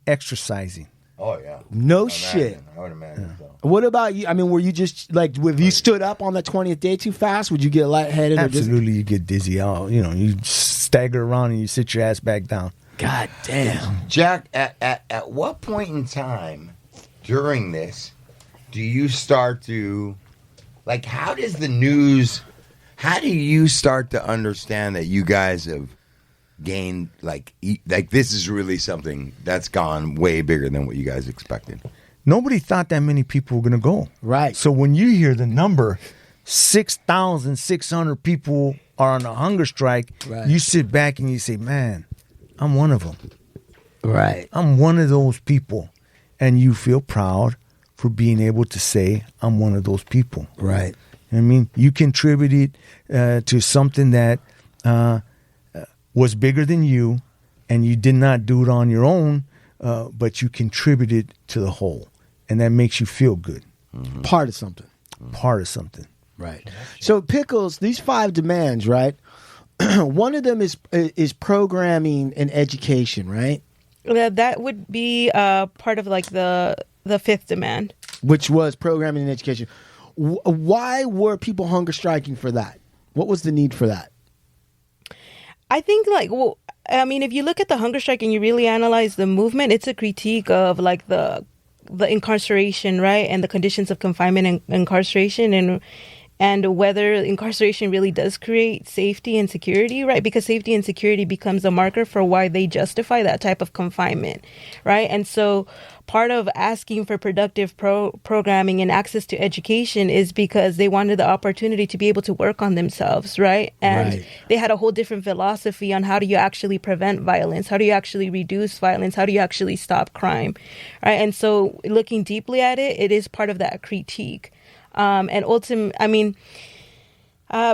exercising. Oh, yeah. No shit. I would imagine so. What about you? I mean, were you just like, if you stood up on the 20th day too fast, would you get lightheaded? Absolutely, you get dizzy. You stagger around and you sit your ass back down. God damn. Jack, at what point in time during this do you start to, like, how do you start to understand that you guys have gained, like this is really something that's gone way bigger than what you guys expected? Nobody thought that many people were going to go. Right. So when you hear the number, 6,600 people are on a hunger strike, right, you sit back and you say, man, I'm one of them. Right. I'm one of those people. And you feel proud for being able to say, I'm one of those people. Right. I mean, you contributed to something that was bigger than you, and you did not do it on your own, but you contributed to the whole. And that makes you feel good. Mm-hmm. Part of something. Part of something. Right. So, Pickles, these 5 demands, right? One of them is programming and education, right? That would be part of like the 5th demand, which was programming and education. Why were people hunger striking for that? What was the need for that? I think if you look at the hunger strike and you really analyze the movement, it's a critique of like the incarceration, right, and the conditions of confinement and incarceration, and whether incarceration really does create safety and security, right? Because safety and security becomes a marker for why they justify that type of confinement, right? And so part of asking for productive programming and access to education is because they wanted the opportunity to be able to work on themselves, right? And they had a whole different philosophy on how do you actually prevent violence? How do you actually reduce violence? How do you actually stop crime, right? And so looking deeply at it, it is part of that critique. And ultimately,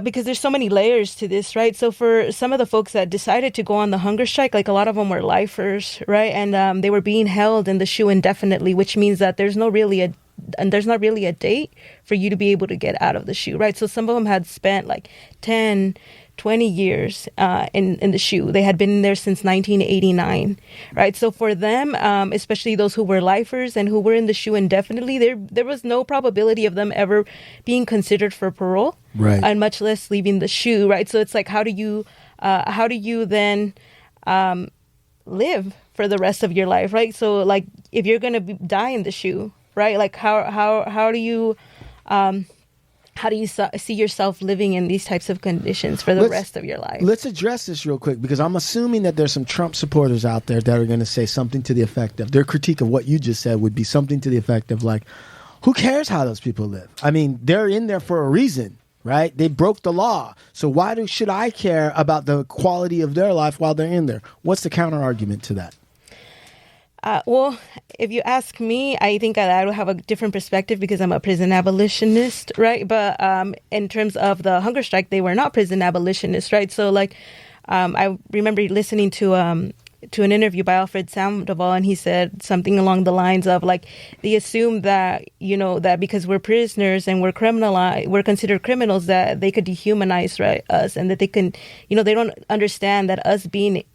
Because there's so many layers to this, right? So for some of the folks that decided to go on the hunger strike, like a lot of them were lifers, right? And they were being held in the SHU indefinitely, which means that there's not really a date for you to be able to get out of the SHU, right? So some of them had spent like 10, 20 years in the SHU. They had been there since 1989, right? So for them, especially those who were lifers and who were in the SHU indefinitely, there was no probability of them ever being considered for parole, right? And much less leaving the SHU, right? So it's like, how do you then live for the rest of your life, right? So like, if you're gonna die in the SHU, right? Like how do you see yourself living in these types of conditions for the rest of your life? Let's address this real quick, because I'm assuming that there's some Trump supporters out there that are going to say something to the effect of, their critique of what you just said would be something to the effect of like, who cares how those people live? I mean, they're in there for a reason, right? They broke the law. So should I care about the quality of their life while they're in there? What's the counter argument to that? Well, if you ask me, I think I would have a different perspective because I'm a prison abolitionist, right? But in terms of the hunger strike, they were not prison abolitionists, right? So like, I remember listening to an interview by Alfred Sandoval, and he said something along the lines of like, they assume that, that because we're prisoners and we're considered criminals, that they could dehumanize, right, us, and that they can, they don't understand that us being,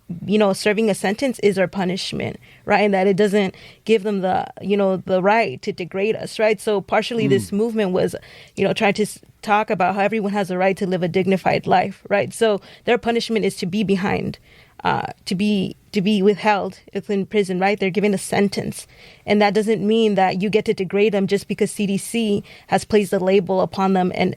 serving a sentence is our punishment, right? And that it doesn't give them the, the right to degrade us, right? So partially this movement was, trying to talk about how everyone has a right to live a dignified life, right? So their punishment is to be behind, to be withheld within prison, right? They're given a sentence. And that doesn't mean that you get to degrade them just because CDC has placed a label upon them and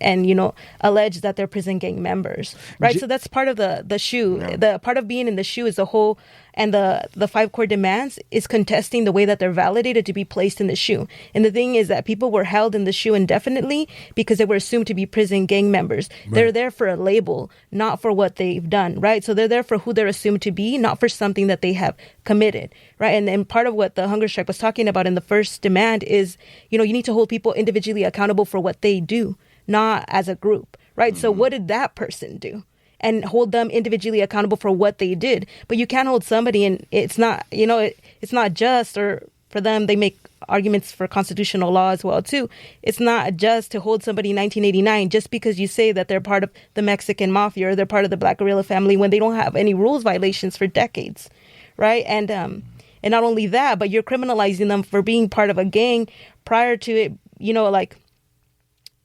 alleged that they're prison gang members, right? So that's part of the SHU. Yeah. The part of being in the SHU is the whole, and the 5 core demands is contesting the way that they're validated to be placed in the SHU. And the thing is that people were held in the SHU indefinitely because they were assumed to be prison gang members. Right. They're there for a label, not for what they've done, right? So they're there for who they're assumed to be, not for something that they have committed, right? And part of what the hunger strike was talking about in the first demand is, you need to hold people individually accountable for what they do, not as a group, right? Mm-hmm. So what did that person do? And hold them individually accountable for what they did. But you can't hold somebody, and it's not, it's not just, or for them, they make arguments for constitutional law as well, too. It's not just to hold somebody in 1989 just because you say that they're part of the Mexican mafia or they're part of the Black guerrilla family when they don't have any rules violations for decades, right? And not only that, but you're criminalizing them for being part of a gang prior to it, like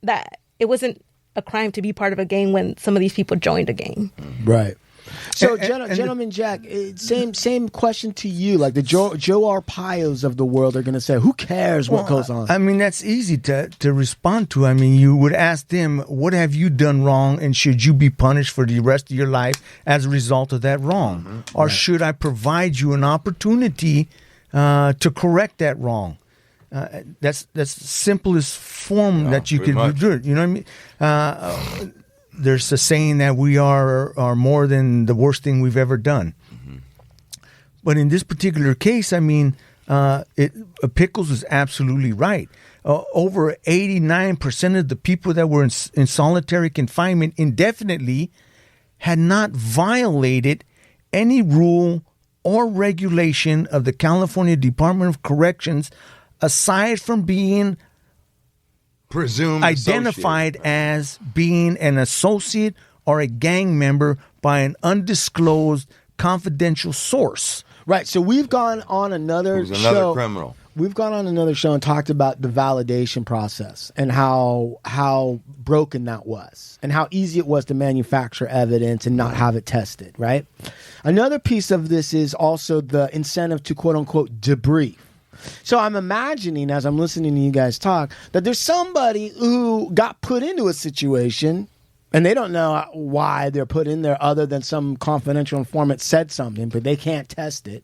that. It wasn't a crime to be part of a gang when some of these people joined a gang. Right. So, Gentleman Jack, same question to you. Like the Joe Arpaios of the world are going to say, who cares what goes on? I mean, that's easy to respond to. I mean, you would ask them, what have you done wrong, and should you be punished for the rest of your life as a result of that wrong? Mm-hmm. Or should I provide you an opportunity to correct that wrong? That's the simplest form that you can do it. You know what I mean? There's a saying that we are more than the worst thing we've ever done. Mm-hmm. But in this particular case, I mean, Pickles is absolutely right. Over 89% of the people that were in solitary confinement indefinitely had not violated any rule or regulation of the California Department of Corrections, aside from being presumed identified as being an associate or a gang member by an undisclosed confidential source. Right. So we've gone on another show. Criminal. We've gone on another show and talked about the validation process and how broken that was and how easy it was to manufacture evidence and not have it tested, right? Another piece of this is also the incentive to quote unquote debrief. So I'm imagining, as I'm listening to you guys talk, that there's somebody who got put into a situation and they don't know why they're put in there other than some confidential informant said something, but they can't test it.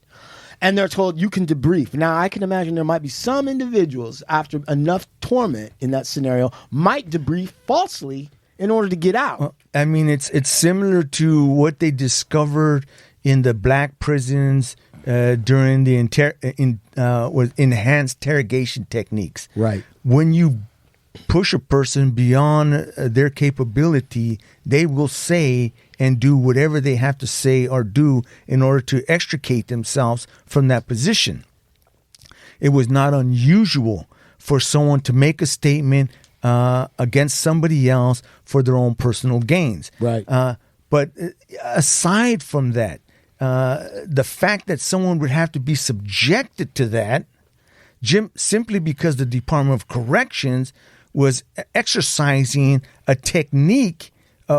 And they're told you can debrief. Now, I can imagine there might be some individuals after enough torment in that scenario might debrief falsely in order to get out. Well, I mean, it's similar to what they discovered in the black prisons during the enhanced interrogation techniques. Right. When you push a person beyond their capability, they will say and do whatever they have to say or do in order to extricate themselves from that position. It was not unusual for someone to make a statement against somebody else for their own personal gains. Right. But aside from that, the fact that someone would have to be subjected to that, simply because the Department of Corrections was exercising a technique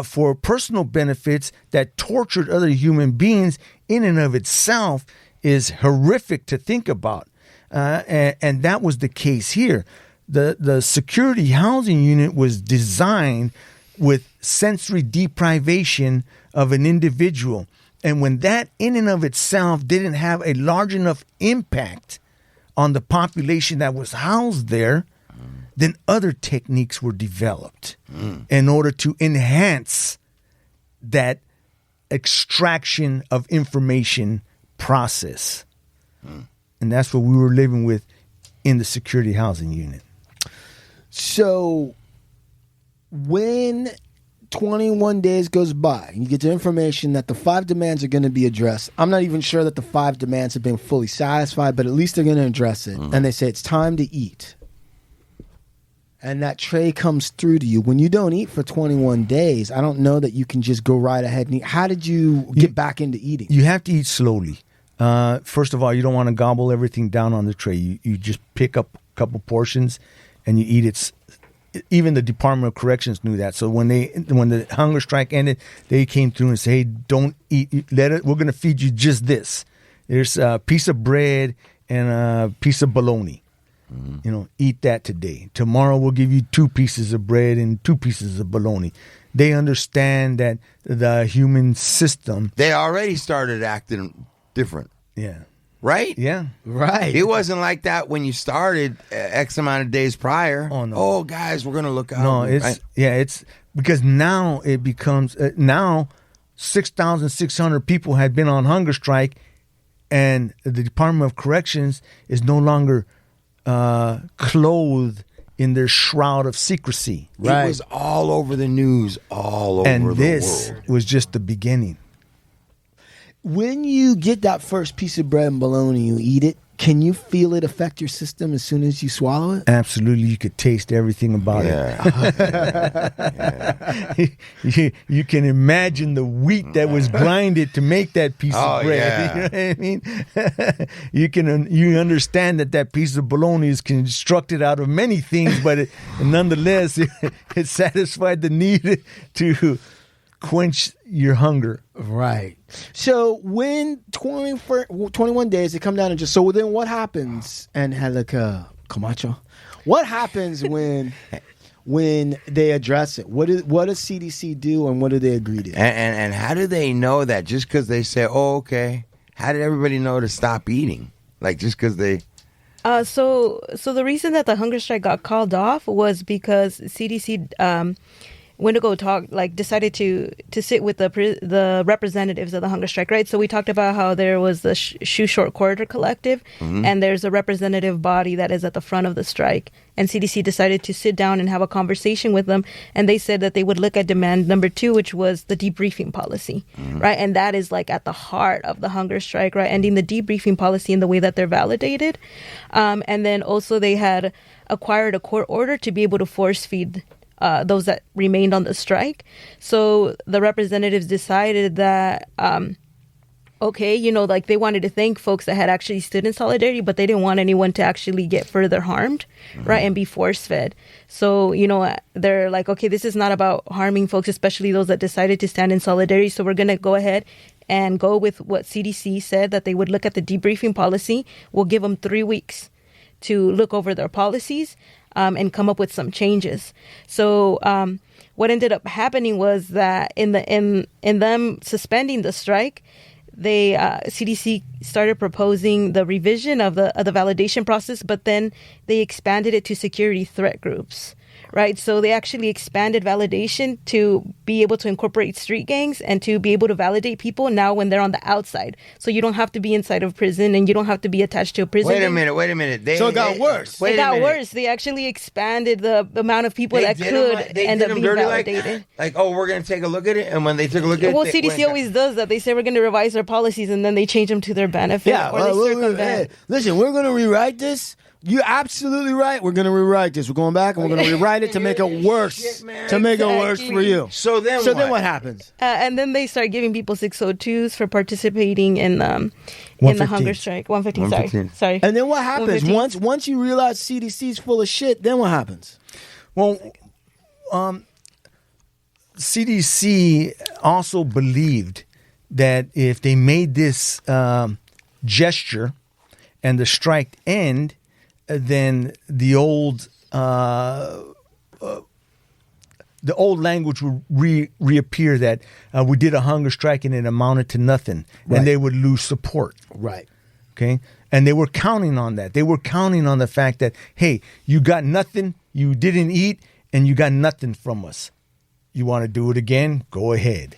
for personal benefits that tortured other human beings, in and of itself is horrific to think about. And that was the case here. The security housing unit was designed with sensory deprivation of an individual. And when that in and of itself didn't have a large enough impact on the population that was housed there, then other techniques were developed in order to enhance that extraction of information process. And that's what we were living with in the security housing unit. So when 21 days goes by and you get the information that the 5 demands are going to be addressed, I'm not even sure that the 5 demands have been fully satisfied, but at least they're going to address it. And they say it's time to eat. And that tray comes through to you. When you don't eat for 21 days, I don't know that you can just go right ahead and eat. How did you get back into eating? You have to eat slowly. First of all, you don't want to gobble everything down on the tray. You just pick up a couple portions and you eat it. Even the Department of Corrections knew that. So when the hunger strike ended, they came through and said, "Hey, don't eat. We're going to feed you just this. There's a piece of bread and a piece of bologna. Eat that today. Tomorrow we'll give you 2 pieces of bread and 2 pieces of bologna." They understand that the human system. They already started acting different. Yeah. Right? Yeah. Right. It wasn't like that when you started X amount of days prior. Oh, no. Oh, guys, we're going to look out. No, it's because now it becomes, now 6,600 people had been on hunger strike, and the Department of Corrections is no longer clothed in their shroud of secrecy. Right. It was all over the news, all over the world. And this was just the beginning. When you get that first piece of bread and bologna, you eat it, can you feel it affect your system as soon as you swallow it? Absolutely. You could taste everything about it. You can imagine the wheat that was grinded to make that piece of bread. Yeah. You know what I mean? You understand that piece of bologna is constructed out of many things, but nonetheless, it satisfied the need to quench your hunger. Right. So when 21 days, they come down and just, so then what happens, Angélica Camacho, what happens when they address it? What does CDC do, and what do they agree to? And how do they know that? Just because they say, oh, okay. How did everybody know to stop eating? Like, just because they... So the reason that the hunger strike got called off was because CDC... went to go talk, decided to sit with the representatives of the hunger strike, right? So we talked about how there was the Shoe Short Corridor Collective, and there's a representative body that is at the front of the strike. And CDC decided to sit down and have a conversation with them, and they said that they would look at demand number 2, which was the debriefing policy, right? And that is at the heart of the hunger strike, right? Ending the debriefing policy in the way that they're validated. And then also they had acquired a court order to be able to force feed those that remained on the strike. So the representatives decided that, they wanted to thank folks that had actually stood in solidarity, but they didn't want anyone to actually get further harmed, right, and be force-fed. So, they're like, okay, this is not about harming folks, especially those that decided to stand in solidarity. So we're going to go ahead and go with what CDC said, that they would look at the debriefing policy. We'll give them 3 weeks to look over their policies and come up with some changes. So what ended up happening was that in them suspending the strike, they CDC started proposing the revision of the validation process, but then they expanded it to security threat groups, right? So they actually expanded validation to be able to incorporate street gangs and to be able to validate people now when they're on the outside. So you don't have to be inside of prison and you don't have to be attached to a prison. Wait a minute. So it got worse. It got worse. They actually expanded the amount of people that could end up being validated. Like, oh, we're going to take a look at it. And when they took a look at well, it... CDC always does that. They say we're going to revise our policies and then they change them to their benefit. Yeah, or they circumvent. Listen, we're going to rewrite this. You're absolutely right. We're going to rewrite this. We're going back and we're going to rewrite it to make it worse. To make it worse for you. So then what happens? And then they start giving people 602s for participating in the hunger strike. 115. Sorry. And then what happens? Once you realize CDC's full of shit, then what happens? Well, CDC also believed that if they made this gesture and the strike end, then the old language would reappear that we did a hunger strike and it amounted to nothing, and they would lose support. Right. Okay. And they were counting on that. They were counting on the fact that, hey, you got nothing, you didn't eat, and you got nothing from us. You want to do it again? Go ahead.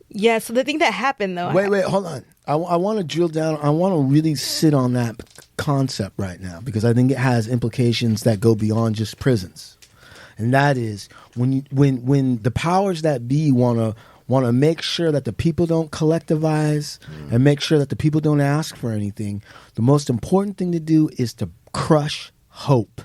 Yeah, so the thing that happened, though... Wait, hold on. I want to drill down. I want to really sit on that concept right now because I think it has implications that go beyond just prisons. And that is when the powers that be want to make sure that the people don't collectivize and make sure that the people don't ask for anything, the most important thing to do is to crush hope.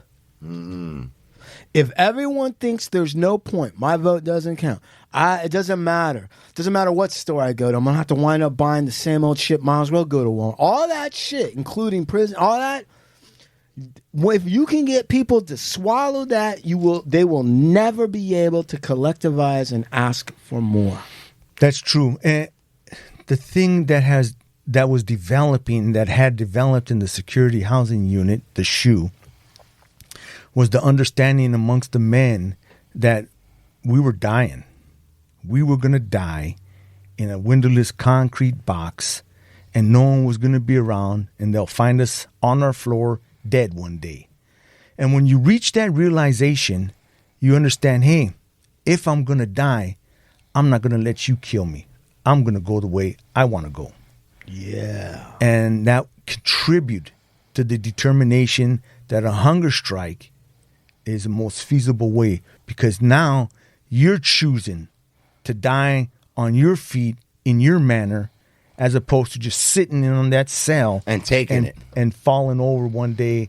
If everyone thinks there's no point, my vote doesn't count. It doesn't matter. It doesn't matter what store I go to. I'm going to have to wind up buying the same old shit. Might as well go to Walmart. All that shit, including prison, all that. If you can get people to swallow that, they will never be able to collectivize and ask for more. That's true. And the thing that had developed in the security housing unit, the SHU, was the understanding amongst the men that we were dying. We were going to die in a windowless concrete box, and no one was going to be around, and they'll find us on our floor dead one day. And when you reach that realization, you understand, hey, if I'm going to die, I'm not going to let you kill me. I'm going to go the way I want to go. Yeah. And that contribute to the determination that a hunger strike is the most feasible way, because now you're choosing to die on your feet in your manner as opposed to just sitting in on that cell and taking it and falling over one day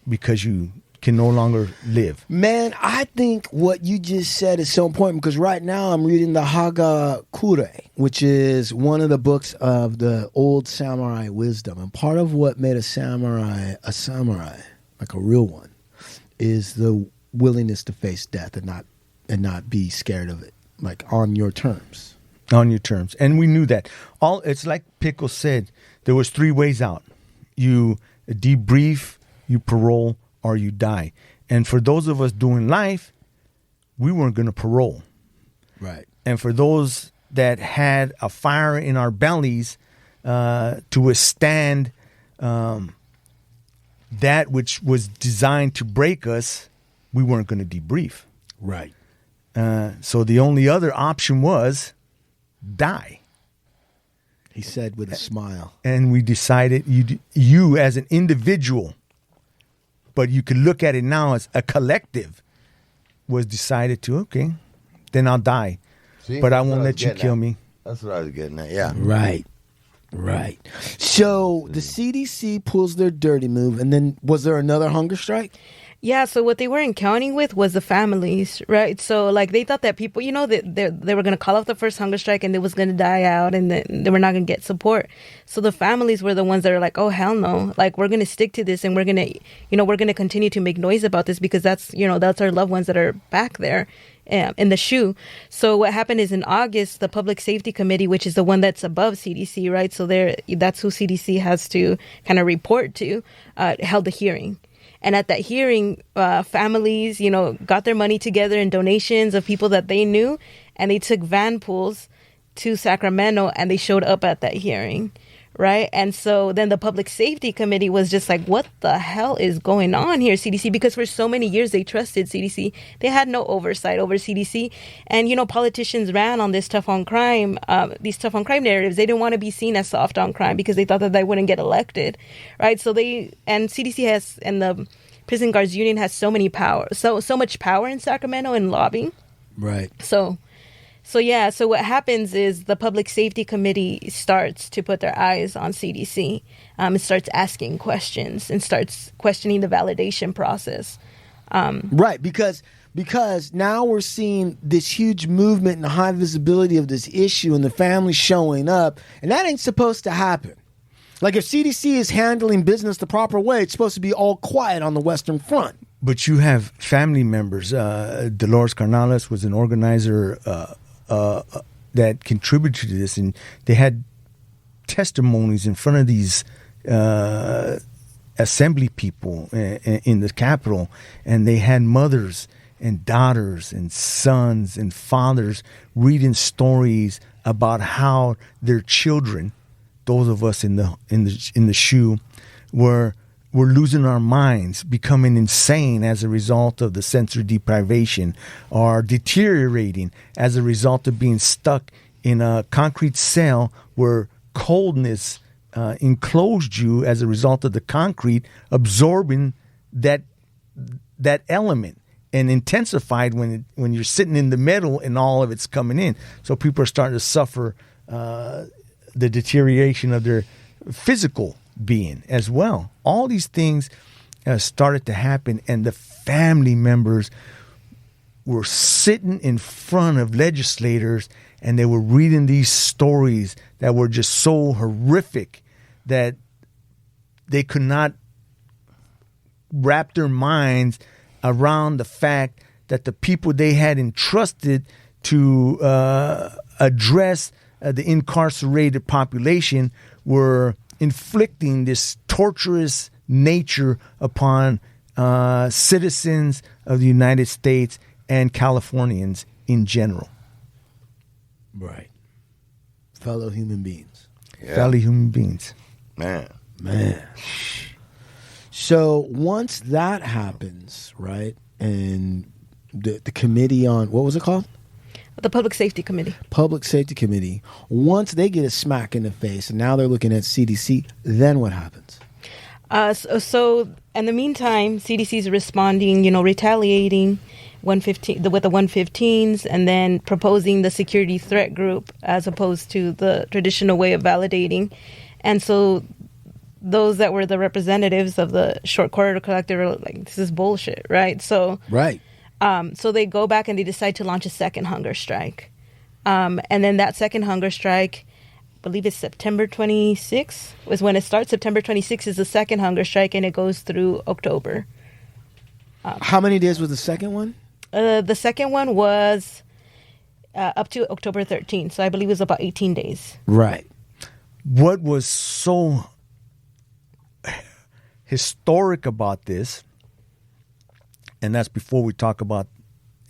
because you can no longer live. Man, I think what you just said is so important because right now I'm reading the Hagakure, which is one of the books of the old samurai wisdom. And part of what made a samurai, like a real one, is the willingness to face death and not be scared of it, like on your terms. On your terms. And we knew that. It's like Pickle said, there was 3 ways out. You debrief, you parole, or you die. And for those of us doing life, we weren't going to parole. Right. And for those that had a fire in our bellies to withstand that which was designed to break us, we weren't going to debrief. Right. So the only other option was die. He said with a smile. And we decided, you as an individual, but you could look at it now as a collective, was decided to, okay, then I'll die. See, but I won't let you kill me. That's what I was getting at, yeah. Right. So the CDC pulls their dirty move, and then was there another hunger strike? Yeah, so what they weren't counting with was the families, right? So, like, they thought that people, that they were going to call off the first hunger strike and it was going to die out and they were not going to get support. So the families were the ones that are like, oh, hell no. Like, we're going to stick to this and we're going to, we're going to continue to make noise about this because that's our loved ones that are back there in the SHU. So what happened is in August, the Public Safety Committee, which is the one that's above CDC, right? So that's who CDC has to kind of report to, held a hearing. And at that hearing, families, got their money together and donations of people that they knew, and they took van pools to Sacramento, and they showed up at that hearing, right? And so then the Public Safety Committee was just like, what the hell is going on here, CDC? Because for so many years they trusted CDC. They had no oversight over CDC. And, politicians ran on this tough on crime, these tough on crime narratives. They didn't want to be seen as soft on crime because they thought that they wouldn't get elected, right? So CDC and the Prison Guards Union has so much power in Sacramento in lobbying. Right. So what happens is the Public Safety Committee starts to put their eyes on CDC. It starts asking questions and starts questioning the validation process. Right, because now we're seeing this huge movement and high visibility of this issue and the family showing up, and that ain't supposed to happen. Like, if CDC is handling business the proper way, it's supposed to be all quiet on the Western Front. But you have family members. Dolores Carnales was an organizer that contributed to this, and they had testimonies in front of these assembly people in the Capitol, and they had mothers and daughters and sons and fathers reading stories about how their children, those of us in the shoe, were losing our minds, becoming insane as a result of the sensory deprivation, or deteriorating as a result of being stuck in a concrete cell where coldness enclosed you as a result of the concrete absorbing that element, and intensified when you're sitting in the middle and all of it's coming in. So people are starting to suffer the deterioration of their physical being as well. All these things started to happen, and the family members were sitting in front of legislators, and they were reading these stories that were just so horrific that they could not wrap their minds around the fact that the people they had entrusted to address the incarcerated population were inflicting this torturous nature upon citizens of the United States and Californians in general. Right. Fellow human beings. Yeah. Fellow human beings. Man. So once that happens, right, and the committee on, what was it called? The Public Safety Committee. Public Safety Committee. Once they get a smack in the face, and now they're looking at CDC, then what happens? So in the meantime, CDC is responding, retaliating with the 115s, and then proposing the security threat group as opposed to the traditional way of validating. And so those that were the representatives of the Short Corridor Collective were like, this is bullshit, right? So right. So they go back and they decide to launch a second hunger strike. And then that second hunger strike, I believe it's September 26th, was when it starts. September 26th is the second hunger strike, and it goes through October. How many days was the second one? The second one was up to October 13th. So I believe it was about 18 days. Right. What was so historic about this, and that's before we talk about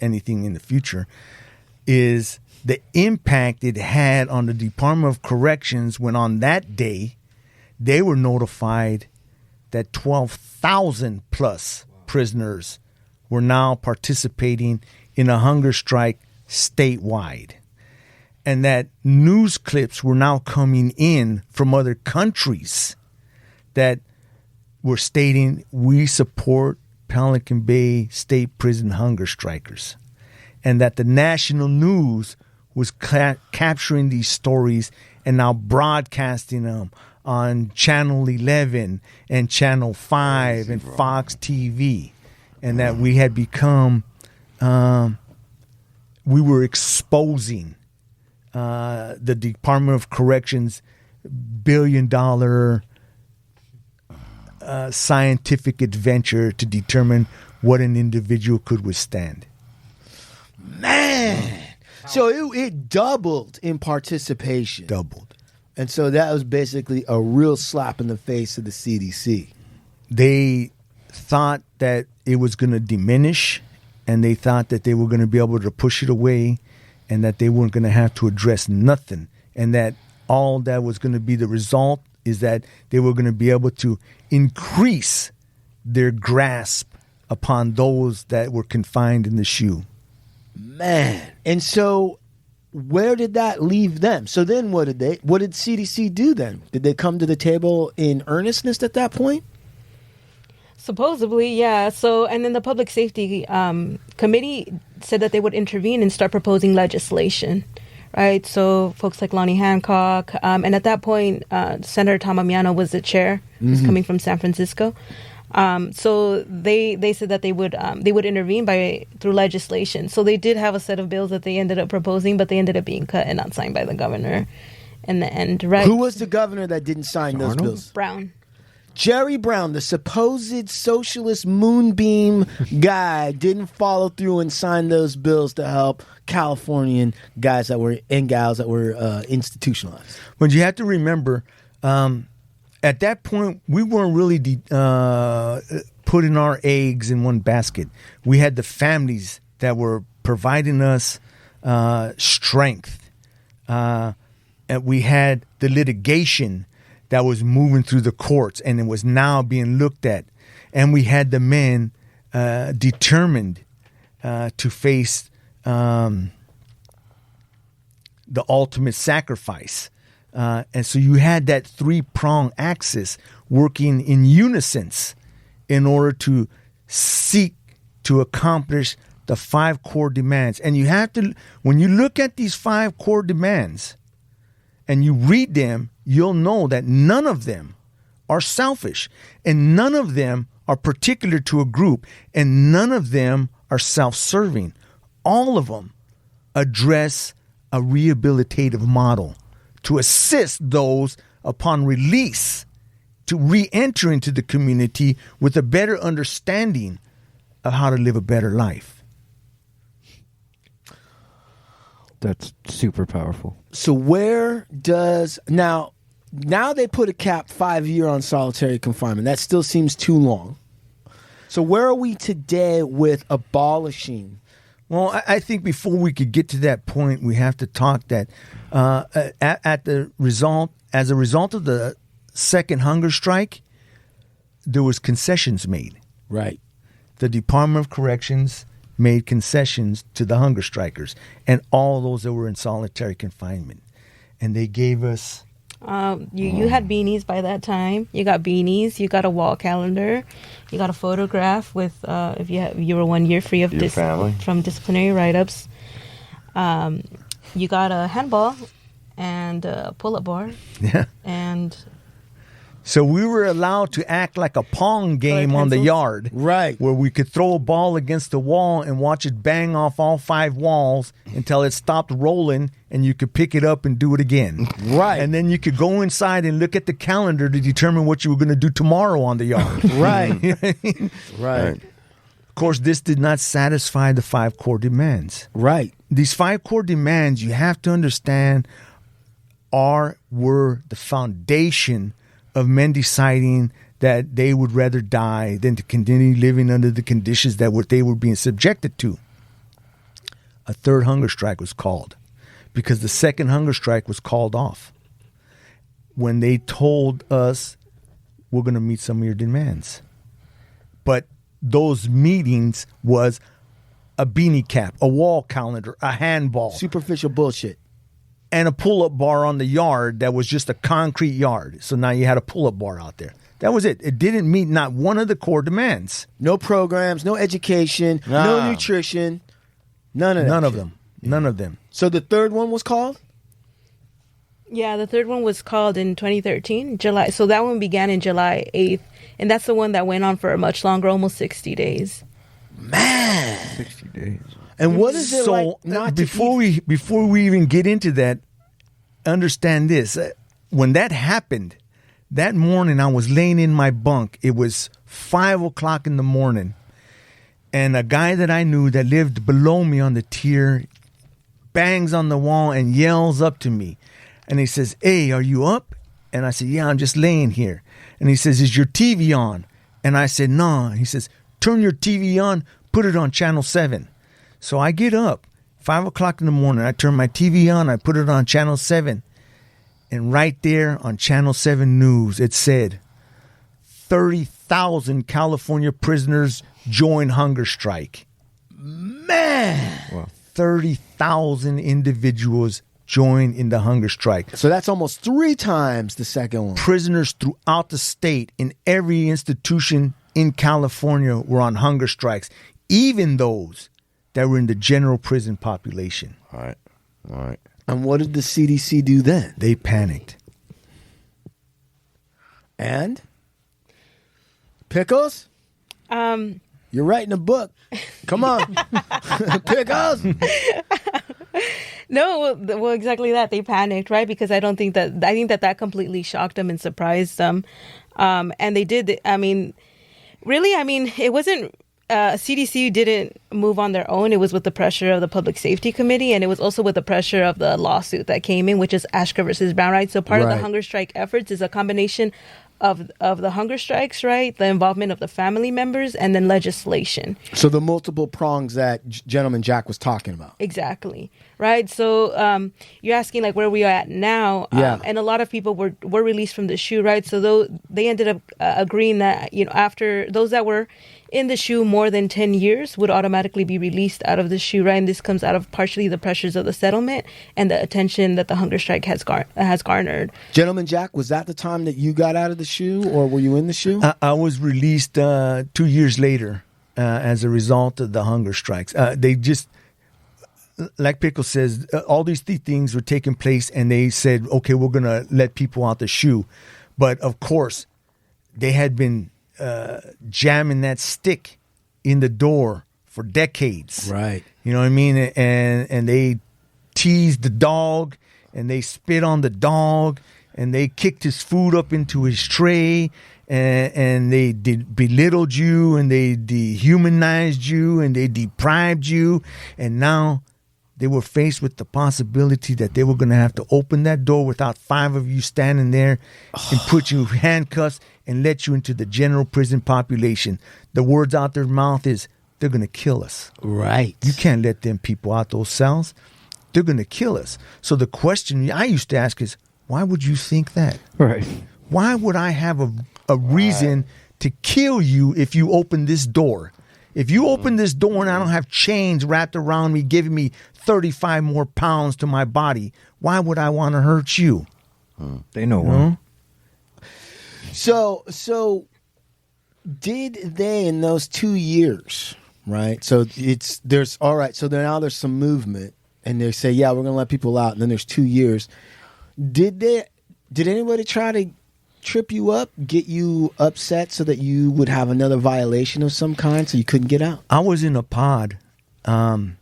anything in the future, is the impact it had on the Department of Corrections when on that day they were notified that 12,000 plus prisoners were now participating in a hunger strike statewide. And that news clips were now coming in from other countries that were stating, we support Pelican Bay State Prison hunger strikers. And that the national news was capturing these stories and now broadcasting them on Channel 11 and Channel 5 and Fox TV. And that we had become, we were exposing the Department of Corrections billion-dollar scientific adventure to determine what an individual could withstand. Man! So it doubled in participation. Doubled. And so that was basically a real slap in the face of the CDC. They thought that it was going to diminish, and they thought that they were going to be able to push it away, and that they weren't going to have to address nothing, and that all that was going to be the result is that they were going to be able to increase their grasp upon those that were confined in the SHU. Man. And so where did that leave them? So then what did CDC do then? Did they come to the table in earnestness at that point? Supposedly, yeah. So, and then the Public Safety Committee said that they would intervene and start proposing legislation, right? So folks like Lonnie Hancock, and at that point, Senator Tom Amiano was the chair, who's coming from San Francisco. So they said that they would intervene through legislation. So they did have a set of bills that they ended up proposing, but they ended up being cut and not signed by the governor in the end, right? Who was the governor that didn't sign those bills? Brown. Jerry Brown, the supposed socialist moonbeam guy, didn't follow through and sign those bills to help Californian guys that were and gals that were institutionalized. But you have to remember, at that point, we weren't really putting our eggs in one basket. We had the families that were providing us strength. And we had the litigation that was moving through the courts, and it was now being looked at. And we had the men determined to face the ultimate sacrifice. And so you had that three-prong axis working in unison in order to seek to accomplish the 5 core demands. And you have to, when you look at these 5 core demands and you read them, you'll know that none of them are selfish, and none of them are particular to a group, and none of them are self-serving. All of them address a rehabilitative model to assist those upon release to re-enter into the community with a better understanding of how to live a better life. That's super powerful. So where does now they put a cap 5-year on solitary confinement. That still seems too long. So where are we today with abolishing? Well, I think before we could get to that point, we have to talk that as a result of the second hunger strike, there was concessions made. Right. The Department of Corrections made concessions to the hunger strikers and all those that were in solitary confinement. And they gave us... You had beanies by that time. You got beanies. You got a wall calendar. You got a photograph with if you were 1 year free of from disciplinary write-ups. You got a handball and a pull-up bar. Yeah. And so we were allowed to act like a pong game on the yard. Right. Where we could throw a ball against the wall and watch it bang off all 5 walls until it stopped rolling and you could pick it up and do it again. Right. And then you could go inside and look at the calendar to determine what you were going to do tomorrow on the yard. Right. Right. Of course, this did not satisfy the 5 core demands. Right. These 5 core demands, you have to understand, were the foundation of men deciding that they would rather die than to continue living under the conditions that they were being subjected to. A third hunger strike was called because the second hunger strike was called off when they told us, we're going to meet some of your demands. But those meetings was a beanie cap, a wall calendar, a handball. Superficial bullshit. And a pull-up bar on the yard that was just a concrete yard. So now you had a pull-up bar out there. That was it. It didn't meet not one of the core demands. No programs, no education, no nutrition, none of that. None of them. So the third one was called? yeah, the third one was called in 2013, July. So that one began in July 8th. And that's the one that went on for much longer, almost 60 days. Man. 60 days. And what is it so, like not before we even get into that, understand this. When that happened, that morning I was laying in my bunk. It was 5 o'clock in the morning. And a guy that I knew that lived below me on the tier bangs on the wall and yells up to me. And he says, "Hey, are you up?" And I said, "Yeah, I'm just laying here." And he says, "Is your TV on?" And I said, "No." He says, "Turn your TV on, put it on channel 7. So I get up, 5 o'clock in the morning. I turn my TV on. I put it on channel 7. And right there on Channel 7 News, it said 30,000 California prisoners join hunger strike. Man! Wow. 30,000 individuals join in the hunger strike. So that's almost 3 times the second one. Prisoners throughout the state in every institution in California were on hunger strikes, even those that were in the general prison population. All right. And what did the CDC do then? They panicked. And? Pickles? You're writing a book. Come on. Pickles? No, well, exactly that. They panicked, right? Because I think that completely shocked them and surprised them. And they did. It wasn't. CDC didn't move on their own. It was with the pressure of the Public Safety Committee, and it was also with the pressure of the lawsuit that came in, which is Ashker versus Brown, right? So part of the hunger strike efforts is a combination of the hunger strikes, right? The involvement of the family members and then legislation. So the multiple prongs that Gentleman Jack was talking about. Exactly. Right. So you're asking like where we are at now. Yeah. And a lot of people were released from the SHU, right? So they ended up agreeing that, after those that were in the SHU more than 10 years would automatically be released out of the SHU, right? And this comes out of partially the pressures of the settlement and the attention that the hunger strike has garnered. Gentleman Jack, was that the time that you got out of the SHU, or were you in the SHU? I was released 2 years later as a result of the hunger strikes. They just, like Pickle says, all these things were taking place, and they said, okay, we're going to let people out the SHU. But, of course, they had been jamming that stick in the door for decades. Right. You know what I mean? And they teased the dog, and they spit on the dog, and they kicked his food up into his tray, and they belittled you, and they dehumanized you, and they deprived you, and now they were faced with the possibility that they were going to have to open that door without 5 of you standing there and put you in handcuffs and let you into the general prison population. The words out their mouth is, they're going to kill us. Right. You can't let them people out those cells. They're going to kill us. So the question I used to ask is, why would you think that? Right. Why would I have a reason to kill you if you open this door? If you open this door and I don't have chains wrapped around me, giving me 35 more pounds to my body, why would I want to hurt you? They know one. So did they in those 2 years, right? So so now there's some movement, and they say, yeah, we're going to let people out, and then there's 2 years. Did anybody try to trip you up, get you upset so that you would have another violation of some kind so you couldn't get out? I was in a pod, and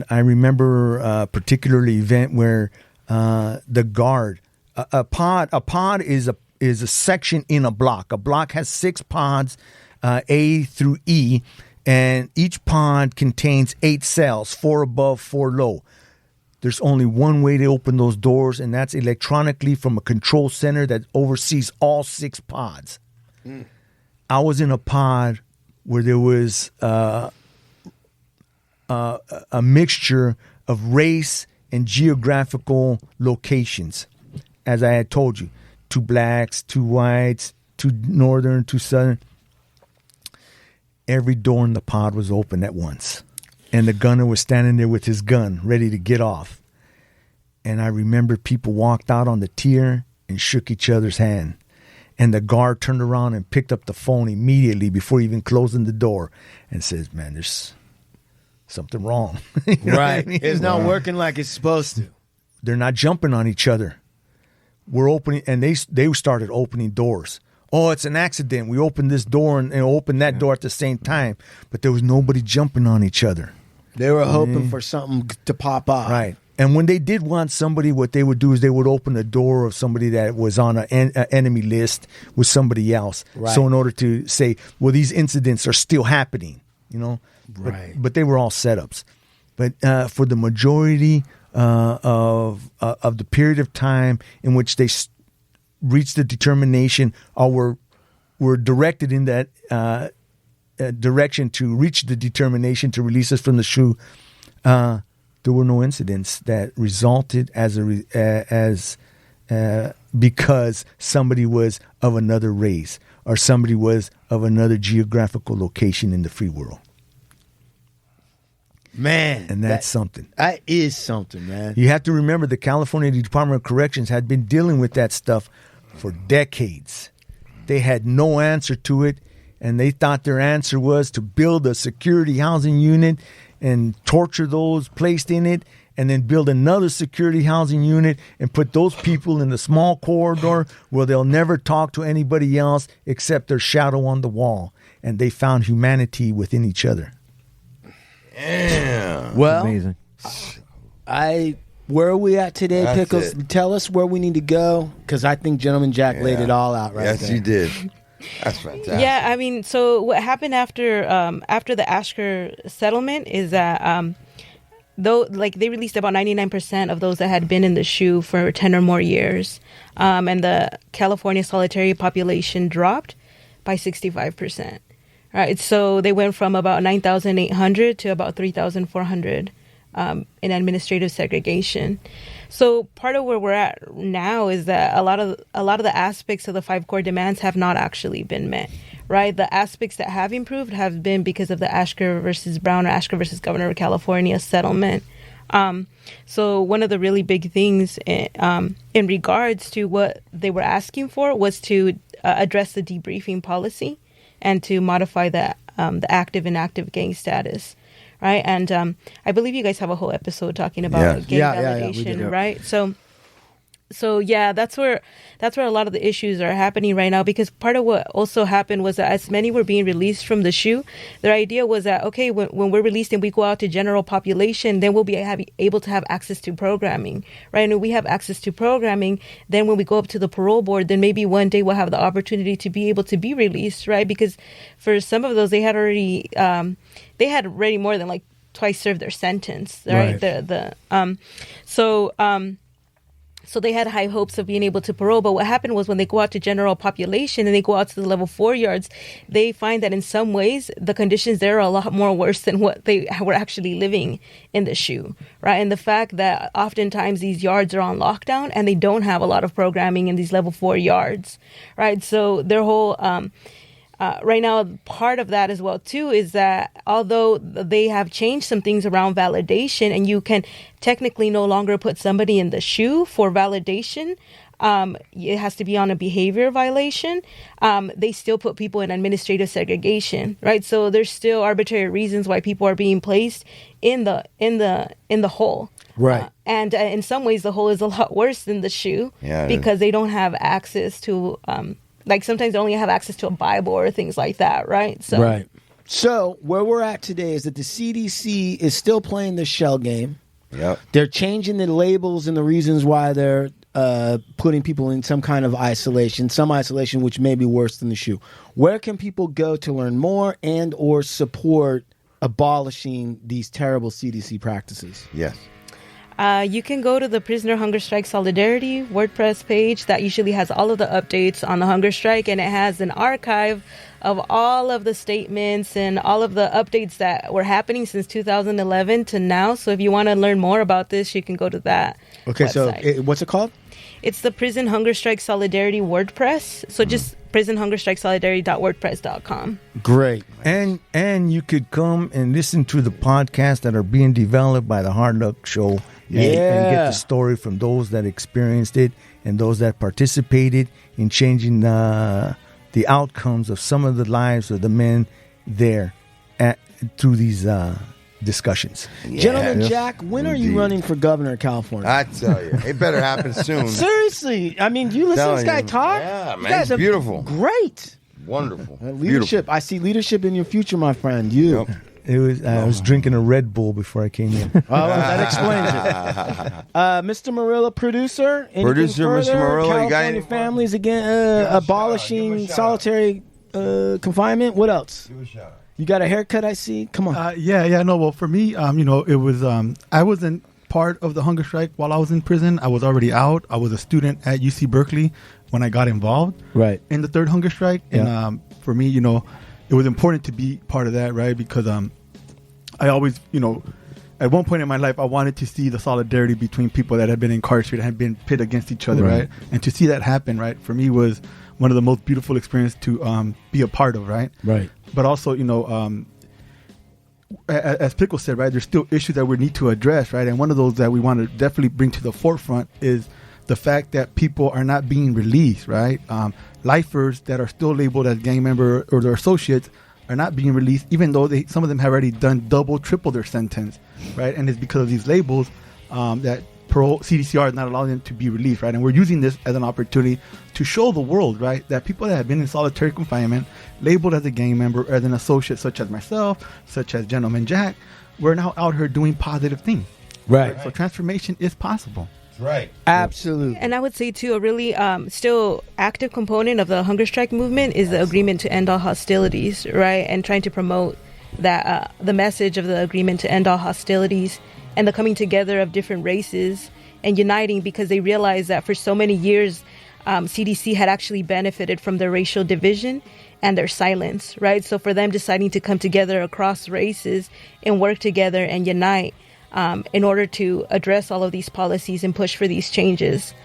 I remember a particular event where the guard, a pod is a section in a block. A block has 6 pods, A through E, and each pod contains 8 cells, 4 above, 4 low. There's only one way to open those doors, and that's electronically from a control center that oversees all 6 pods. I was in a pod where there was a mixture of race and geographical locations. As I had told you, 2 blacks, 2 whites, 2 northern, 2 southern. Every door in the pod was open at once. And the gunner was standing there with his gun, ready to get off. And I remember people walked out on the tier and shook each other's hand. And the guard turned around and picked up the phone immediately before even closing the door and says, man, there's something wrong. You know right. what I mean? It's not working like it's supposed to. They're not jumping on each other. We're opening, and they started opening doors. Oh, it's an accident. We opened this door and opened that door at the same time. But there was nobody jumping on each other. They were hoping for something to pop off. Right. And when they did want somebody, what they would do is they would open the door of somebody that was on an enemy list with somebody else. Right. So in order to say, well, these incidents are still happening, you know. Right. But they were all setups. But for the majority of the period of time in which they reached the determination or were directed in that direction to reach the determination to release us from the SHU, there were no incidents that resulted as because somebody was of another race or somebody was of another geographical location in the free world. Man. And that's something. That is something, man. You have to remember the California Department of Corrections had been dealing with that stuff for decades. They had no answer to it, and they thought their answer was to build a security housing unit and torture those placed in it, and then build another security housing unit and put those people in the small corridor where they'll never talk to anybody else except their shadow on the wall. And they found humanity within each other. Yeah. Well, Amazing. Where are we at today, That's Pickles? it. Tell us where we need to go, because I think Gentleman Jack laid it all out right Yes, there. you did. That's fantastic. Yeah, I mean, so what happened after the Ashker settlement is that though, like, they released about 99% of those that had been in the SHU for 10 or more years, and the California solitary population dropped by 65%. Right, so they went from about 9,800 to about 3,400 in administrative segregation. So part of where we're at now is that a lot of the aspects of the 5 core demands have not actually been met. Right, the aspects that have improved have been because of the Ashker versus Brown or Ashker versus Governor of California settlement. So one of the really big things in regards to what they were asking for was to address the debriefing policy and to modify the active and inactive gang status, right? And I believe you guys have a whole episode talking about gang validation, right? So yeah, that's where a lot of the issues are happening right now, because part of what also happened was that as many were being released from the SHU, their idea was that, okay, when we're released and we go out to general population, then we'll be able to have access to programming, right? And when we have access to programming, then when we go up to the parole board, then maybe one day we'll have the opportunity to be able to be released, right? Because for some of those, they had already more than like twice served their sentence, right? So they had high hopes of being able to parole. But what happened was when they go out to general population and they go out to the level 4 yards, they find that in some ways the conditions there are a lot more worse than what they were actually living in the SHU, right? And the fact that oftentimes these yards are on lockdown and they don't have a lot of programming in these level 4 yards, right? So their whole... right now, part of that as well, too, is that although they have changed some things around validation and you can technically no longer put somebody in the SHU for validation, it has to be on a behavior violation, they still put people in administrative segregation, right? So there's still arbitrary reasons why people are being placed in the hole. Right. And in some ways, the hole is a lot worse than the SHU because they don't have access to... like sometimes they only have access to a Bible or things like that, right? So where we're at today is that the CDC is still playing the shell game. Yep. They're changing the labels and the reasons why they're putting people in some kind of isolation, which may be worse than the SHU. Where can people go to learn more and or support abolishing these terrible CDC practices? Yes. You can go to the Prisoner Hunger Strike Solidarity WordPress page that usually has all of the updates on the hunger strike, and it has an archive of all of the statements and all of the updates that were happening since 2011 to now. So if you want to learn more about this, you can go to that website. So what's it called? It's the Prison Hunger Strike Solidarity WordPress. So just prisonhungerstrikesolidarity.wordpress.com. Great. And you could come and listen to the podcasts that are being developed by the Hard Luck Show. And get the story from those that experienced it and those that participated in changing the outcomes of some of the lives of the men there through these discussions. Gentleman Jack, when are you running for governor of California? I tell you, it better happen soon. Seriously. I mean, you listen to this guy talk? Yeah, man, it's beautiful. Great. Wonderful. Leadership. I see leadership in your future, my friend. You. Yep. It was. I was drinking a Red Bull before I came in. Well, that explains it. Mr. Murillo, producer. Mr. Murillo, California families again, abolishing solitary confinement. What else? Give a shout out. You got a haircut, I see. Come on. No. Well, for me, it was. I wasn't part of the hunger strike while I was in prison. I was already out. I was a student at UC Berkeley when I got involved. Right. In the third hunger strike, and for me, it was important to be part of that, right? Because I always, at one point in my life, I wanted to see the solidarity between people that had been incarcerated, had been pit against each other, right? And to see that happen, right, for me was one of the most beautiful experiences to be a part of, right? Right. But also, you know, as Pickle said, right, there's still issues that we need to address, right? And one of those that we want to definitely bring to the forefront is the fact that people are not being released, right? Lifers that are still labeled as gang member or their associates are not being released, even though some of them have already done double, triple their sentence, right? And it's because of these labels that parole CDCR is not allowing them to be released, right? And we're using this as an opportunity to show the world, right, that people that have been in solitary confinement, labeled as a gang member, as an associate, such as myself, such as Gentleman Jack, we're now out here doing positive things. Right. So transformation is possible. Right. Absolutely. And I would say, too, a really still active component of the hunger strike movement is the agreement to end all hostilities, right? And trying to promote that the message of the agreement to end all hostilities and the coming together of different races and uniting, because they realized that for so many years, CDC had actually benefited from their racial division and their silence, right? So for them deciding to come together across races and work together and unite in order to address all of these policies and push for these changes.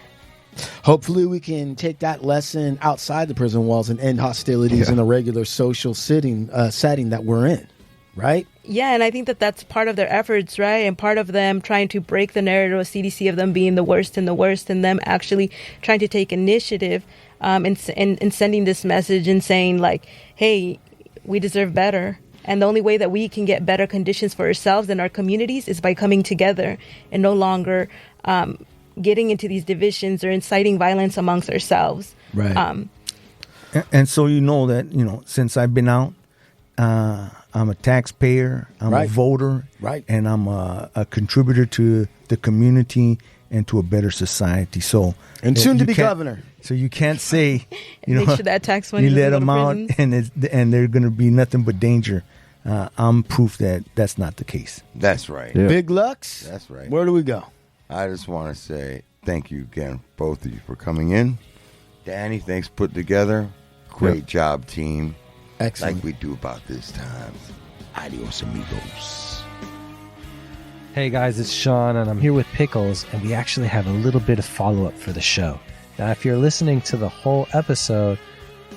Hopefully we can take that lesson outside the prison walls and end hostilities in the regular social setting that we're in, right? Yeah, and I think that that's part of their efforts, right? And part of them trying to break the narrative of CDC of them being the worst, and them actually trying to take initiative in sending this message and saying, like, hey, we deserve better. And the only way that we can get better conditions for ourselves and our communities is by coming together and no longer getting into these divisions or inciting violence amongst ourselves. Right. And so you know that, you know, since I've been out, I'm a taxpayer, I'm a voter, and I'm a contributor to the community and to a better society. So and soon to be governor. So you can't say, you know, make sure that tax money you let them out prisons. and they're going to be nothing but danger. I'm proof that that's not the case. That's right. Yeah. Big Lux. That's right. Where do we go? I just want to say thank you again, both of you, for coming in. Danny, thanks for putting together. Great job, team. Excellent. Like we do about this time. Adios, amigos. Hey guys, it's Sean, and I'm here with Pickles, and we actually have a little bit of follow-up for the show. Now, if you're listening to the whole episode,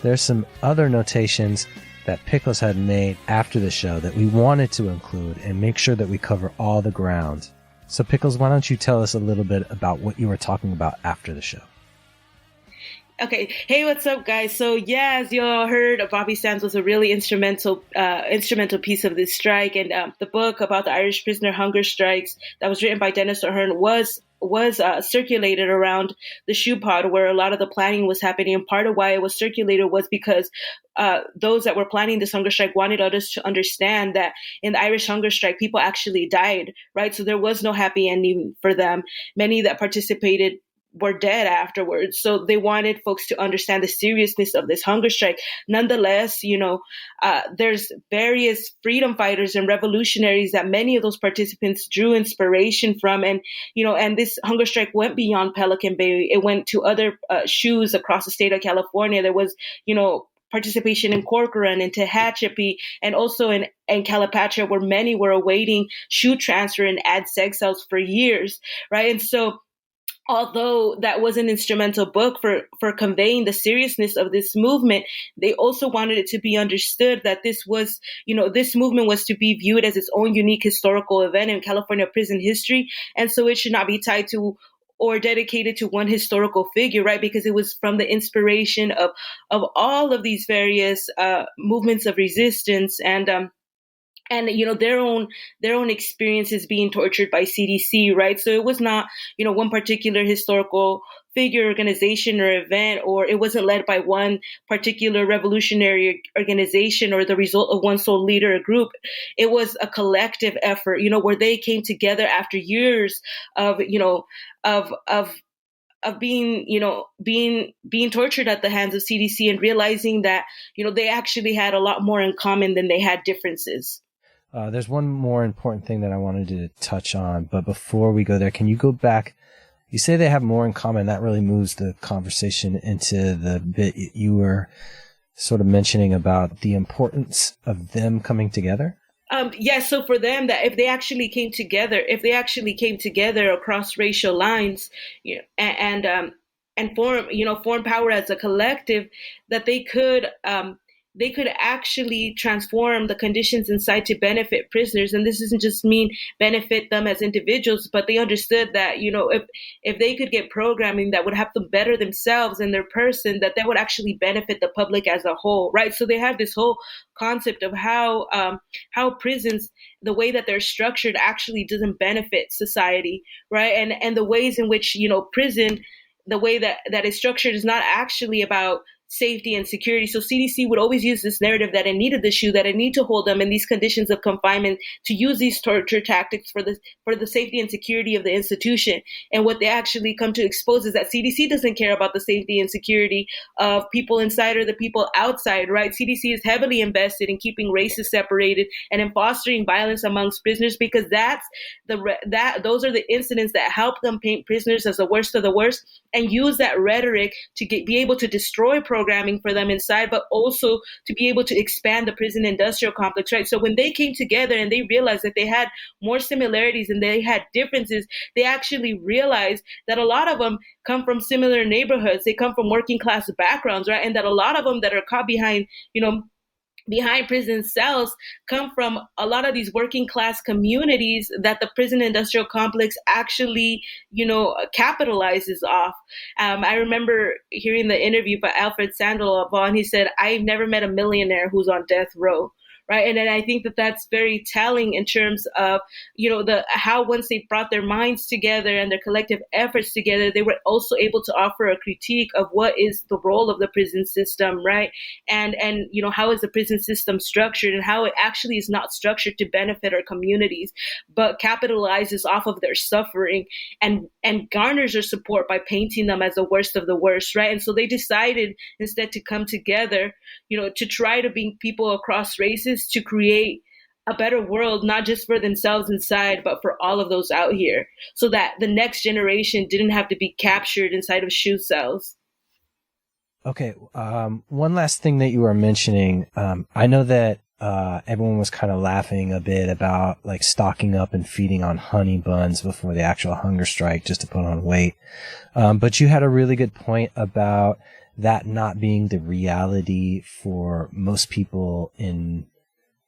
there's some other notations that Pickles had made after the show that we wanted to include and make sure that we cover all the ground. So, Pickles, why don't you tell us a little bit about what you were talking about after the show? Okay. Hey, what's up, guys? So, yeah, as you all heard, Bobby Sands was a really instrumental piece of this strike. And the book about the Irish prisoner hunger strikes that was written by Dennis O'Hearn was circulated around the shoe pod where a lot of the planning was happening. And part of why it was circulated was because those that were planning this hunger strike wanted others to understand that in the Irish hunger strike, people actually died, right? So there was no happy ending for them. Many that participated were dead afterwards. So they wanted folks to understand the seriousness of this hunger strike. Nonetheless, you know, there's various freedom fighters and revolutionaries that many of those participants drew inspiration from. And, you know, and this hunger strike went beyond Pelican Bay. It went to other shoes across the state of California. There was, you know, participation in Corcoran and Tehachapi, and also in Calipatria, where many were awaiting shoe transfer and ad seg cells for years, right? And so although that was an instrumental book for conveying the seriousness of this movement, they also wanted it to be understood that this was, you know, this movement was to be viewed as its own unique historical event in California prison history. And so it should not be tied to or dedicated to one historical figure, right? Because it was from the inspiration of all of these various movements of resistance and, you know, their own experiences being tortured by CDC, right? So it was not, you know, one particular historical figure, organization, or event, or it wasn't led by one particular revolutionary organization or the result of one sole leader or group. It was a collective effort, you know, where they came together after years of, you know, of being, you know, being tortured at the hands of CDC and realizing that, you know, they actually had a lot more in common than they had differences. There's one more important thing that I wanted to touch on, but before we go there, can you go back? You say they have more in common. That really moves the conversation into the bit you were sort of mentioning about the importance of them coming together. Yes, so for them, that if they actually came together across racial lines, you know, and form power as a collective, that they could actually transform the conditions inside to benefit prisoners. And this doesn't just mean benefit them as individuals, but they understood that, you know, if they could get programming that would help them better themselves and their person, that would actually benefit the public as a whole, right? So they have this whole concept of how prisons, the way that they're structured, actually doesn't benefit society, right? And the ways in which, you know, prison, the way that is structured is not actually about safety and security. So CDC would always use this narrative that it needed the shoe, that it need to hold them in these conditions of confinement, to use these torture tactics for the safety and security of the institution. And what they actually come to expose is that CDC doesn't care about the safety and security of people inside or the people outside, right? CDC is heavily invested in keeping races separated and in fostering violence amongst prisoners, because those are the incidents that help them paint prisoners as the worst of the worst, and use that rhetoric to be able to destroy programming for them inside, but also to be able to expand the prison industrial complex, right? So when they came together and they realized that they had more similarities and they had differences, they actually realized that a lot of them come from similar neighborhoods. They come from working class backgrounds, right? And that a lot of them that are caught behind prison cells come from a lot of these working class communities that the prison industrial complex actually, you know, capitalizes off. I remember hearing the interview by Alfred Sandoval, and he said, "I've never met a millionaire who's on death row." Right. And then I think that that's very telling in terms of, you know, how once they brought their minds together and their collective efforts together, they were also able to offer a critique of what is the role of the prison system. Right. And, you know, how is the prison system structured, and how it actually is not structured to benefit our communities, but capitalizes off of their suffering and garners their support by painting them as the worst of the worst. Right. And so they decided instead to come together, you know, to try to bring people across races to create a better world, not just for themselves inside, but for all of those out here, so that the next generation didn't have to be captured inside of shoe cells. Okay. One last thing that you were mentioning. I know that everyone was kind of laughing a bit about like stocking up and feeding on honey buns before the actual hunger strike just to put on weight. But you had a really good point about that not being the reality for most people in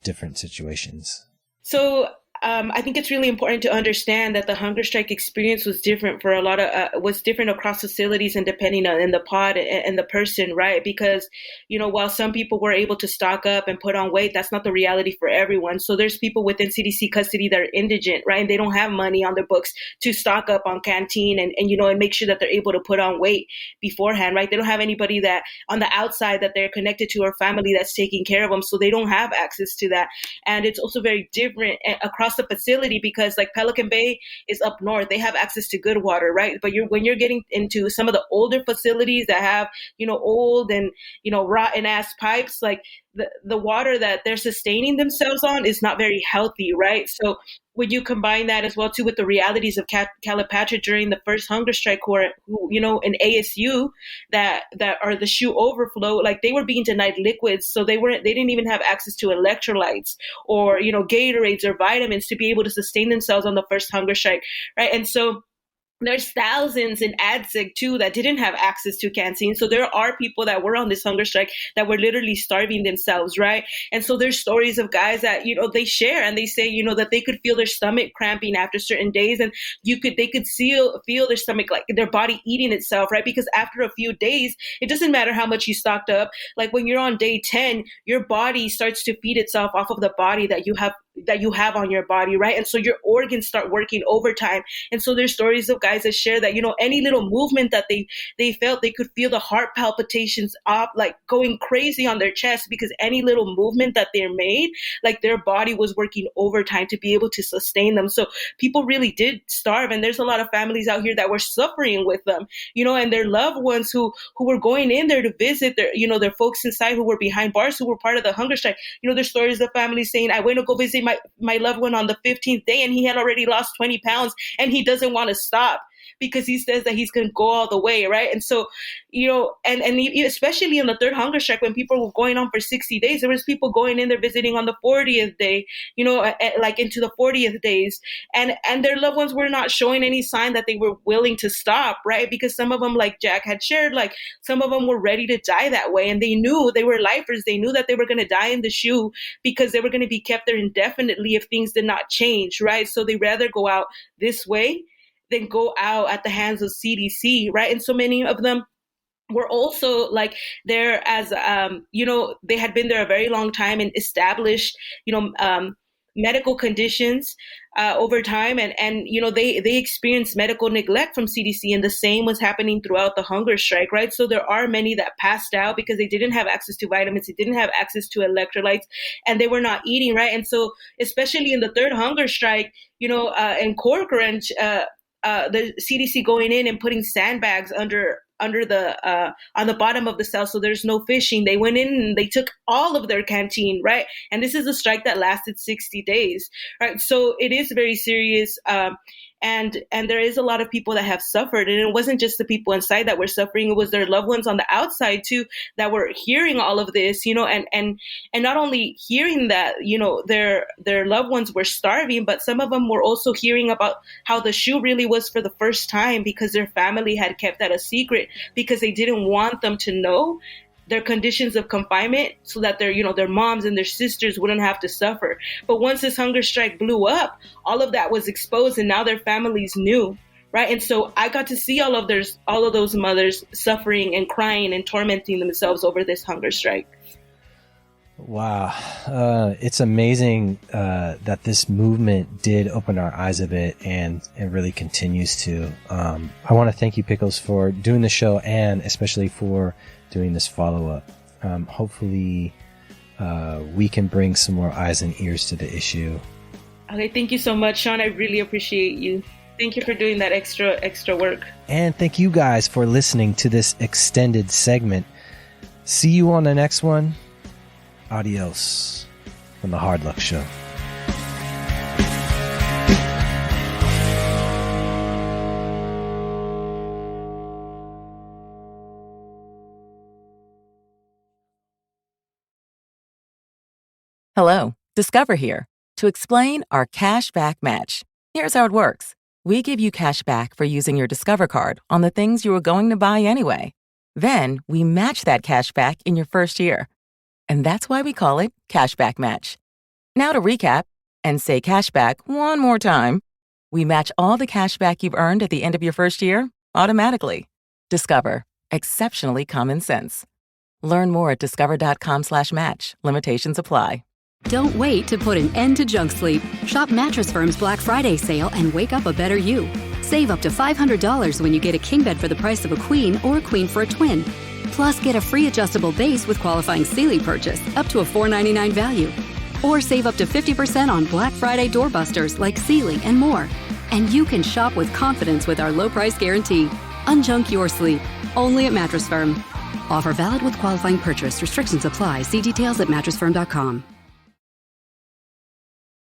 different situations. So I think it's really important to understand that the hunger strike experience was different for a lot of was different across facilities and depending on the pod and the person, right? Because, you know, while some people were able to stock up and put on weight, that's not the reality for everyone. So there's people within CDC custody that are indigent, right? And they don't have money on their books to stock up on canteen and you know, and make sure that they're able to put on weight beforehand, right? They don't have anybody that on the outside that they're connected to or family that's taking care of them. So they don't have access to that. And it's also very different across the facility, because like Pelican Bay is up north, they have access to good water, right? But when you're getting into some of the older facilities that have, you know, old and, you know, rotten ass pipes, like the water that they're sustaining themselves on is not very healthy, right? So when you combine that as well too with the realities of Calipatria during the first hunger strike, who, you know, in ASU that are the shoe overflow, like they were being denied liquids, so they didn't even have access to electrolytes or, you know, Gatorades or vitamins to be able to sustain themselves on the first hunger strike, right? And so there's thousands in ADSEG too that didn't have access to canteen. So there are people that were on this hunger strike that were literally starving themselves, right? And so there's stories of guys that, you know, they share and they say, you know, that they could feel their stomach cramping after certain days, and they could feel their stomach, like their body eating itself, right? Because after a few days, it doesn't matter how much you stocked up. Like when you're on day 10, your body starts to feed itself off of the body that you have on your body, right? And so your organs start working overtime. And so there's stories of guys that share that, you know, any little movement that they felt, they could feel the heart palpitations up, like going crazy on their chest, because any little movement that they made, like their body was working overtime to be able to sustain them. So people really did starve. And there's a lot of families out here that were suffering with them, you know, and their loved ones who were going in there to visit their, you know, their folks inside who were behind bars, who were part of the hunger strike. You know, there's stories of families saying, I went to go visit my loved one on the 15th day and he had already lost 20 pounds and he doesn't want to stop. because he says that he's going to go all the way, right? And so, and especially in the third hunger strike, when people were going on for 60 days, there was people going in there visiting on the 40th day, like into the 40th days, and their loved ones were not showing any sign that they were willing to stop, right? Because some of them, like Jack had shared, like some of them were ready to die that way, and they knew they were lifers. They knew that they were going to die in the shoe because they were going to be kept there indefinitely if things did not change, right? So they rather go out this way than go out at the hands of CDC, right? And so many of them were also like there as, they had been there a very long time and established, medical conditions over time. And they experienced medical neglect from CDC, and the same was happening throughout the hunger strike, right? So there are many that passed out because they didn't have access to vitamins, they didn't have access to electrolytes, and they were not eating, right? And so especially in the third hunger strike, in Corcoran, the CDC going in and putting sandbags under the on the bottom of the cell so there's no fishing. They went in and they took all of their canteen, right? And this is a strike that lasted 60 days, right? So it is very serious. And there is a lot of people that have suffered, and it wasn't just the people inside that were suffering; it was their loved ones on the outside too that were hearing all of this, and not only hearing that, their loved ones were starving, but some of them were also hearing about how the shoe really was for the first time because their family had kept that a secret because they didn't want them to know their conditions of confinement so that their moms and their sisters wouldn't have to suffer. But once this hunger strike blew up, all of that was exposed, and now their families knew, right? And so I got to see all of those mothers suffering and crying and tormenting themselves over this hunger strike. Wow. It's amazing that this movement did open our eyes a bit and really continues to. I want to thank you, Pickles, for doing the show and especially for doing this follow-up. Hopefully we can bring some more eyes and ears to the issue. Okay, thank you so much, Sean. I really appreciate you. Thank you for doing that extra work. And thank you guys for listening to this extended segment. See you on the next one. Adios from the Hard Luck Show. Hello, Discover here to explain our cash back match. Here's how it works. We give you cash back for using your Discover card on the things you were going to buy anyway. Then we match that cash back in your first year. And that's why we call it Cashback Match. Now to recap and say cashback one more time. We match all the cashback you've earned at the end of your first year automatically. Discover. Exceptionally common sense. Learn more at discover.com/match. Limitations apply. Don't wait to put an end to junk sleep. Shop Mattress Firm's Black Friday sale and wake up a better you. Save up to $500 when you get a king bed for the price of a queen or a queen for a twin. Plus, get a free adjustable base with qualifying Sealy purchase up to a $499 value. Or save up to 50% on Black Friday doorbusters like Sealy and more. And you can shop with confidence with our low price guarantee. Unjunk your sleep. Only at Mattress Firm. Offer valid with qualifying purchase. Restrictions apply. See details at mattressfirm.com.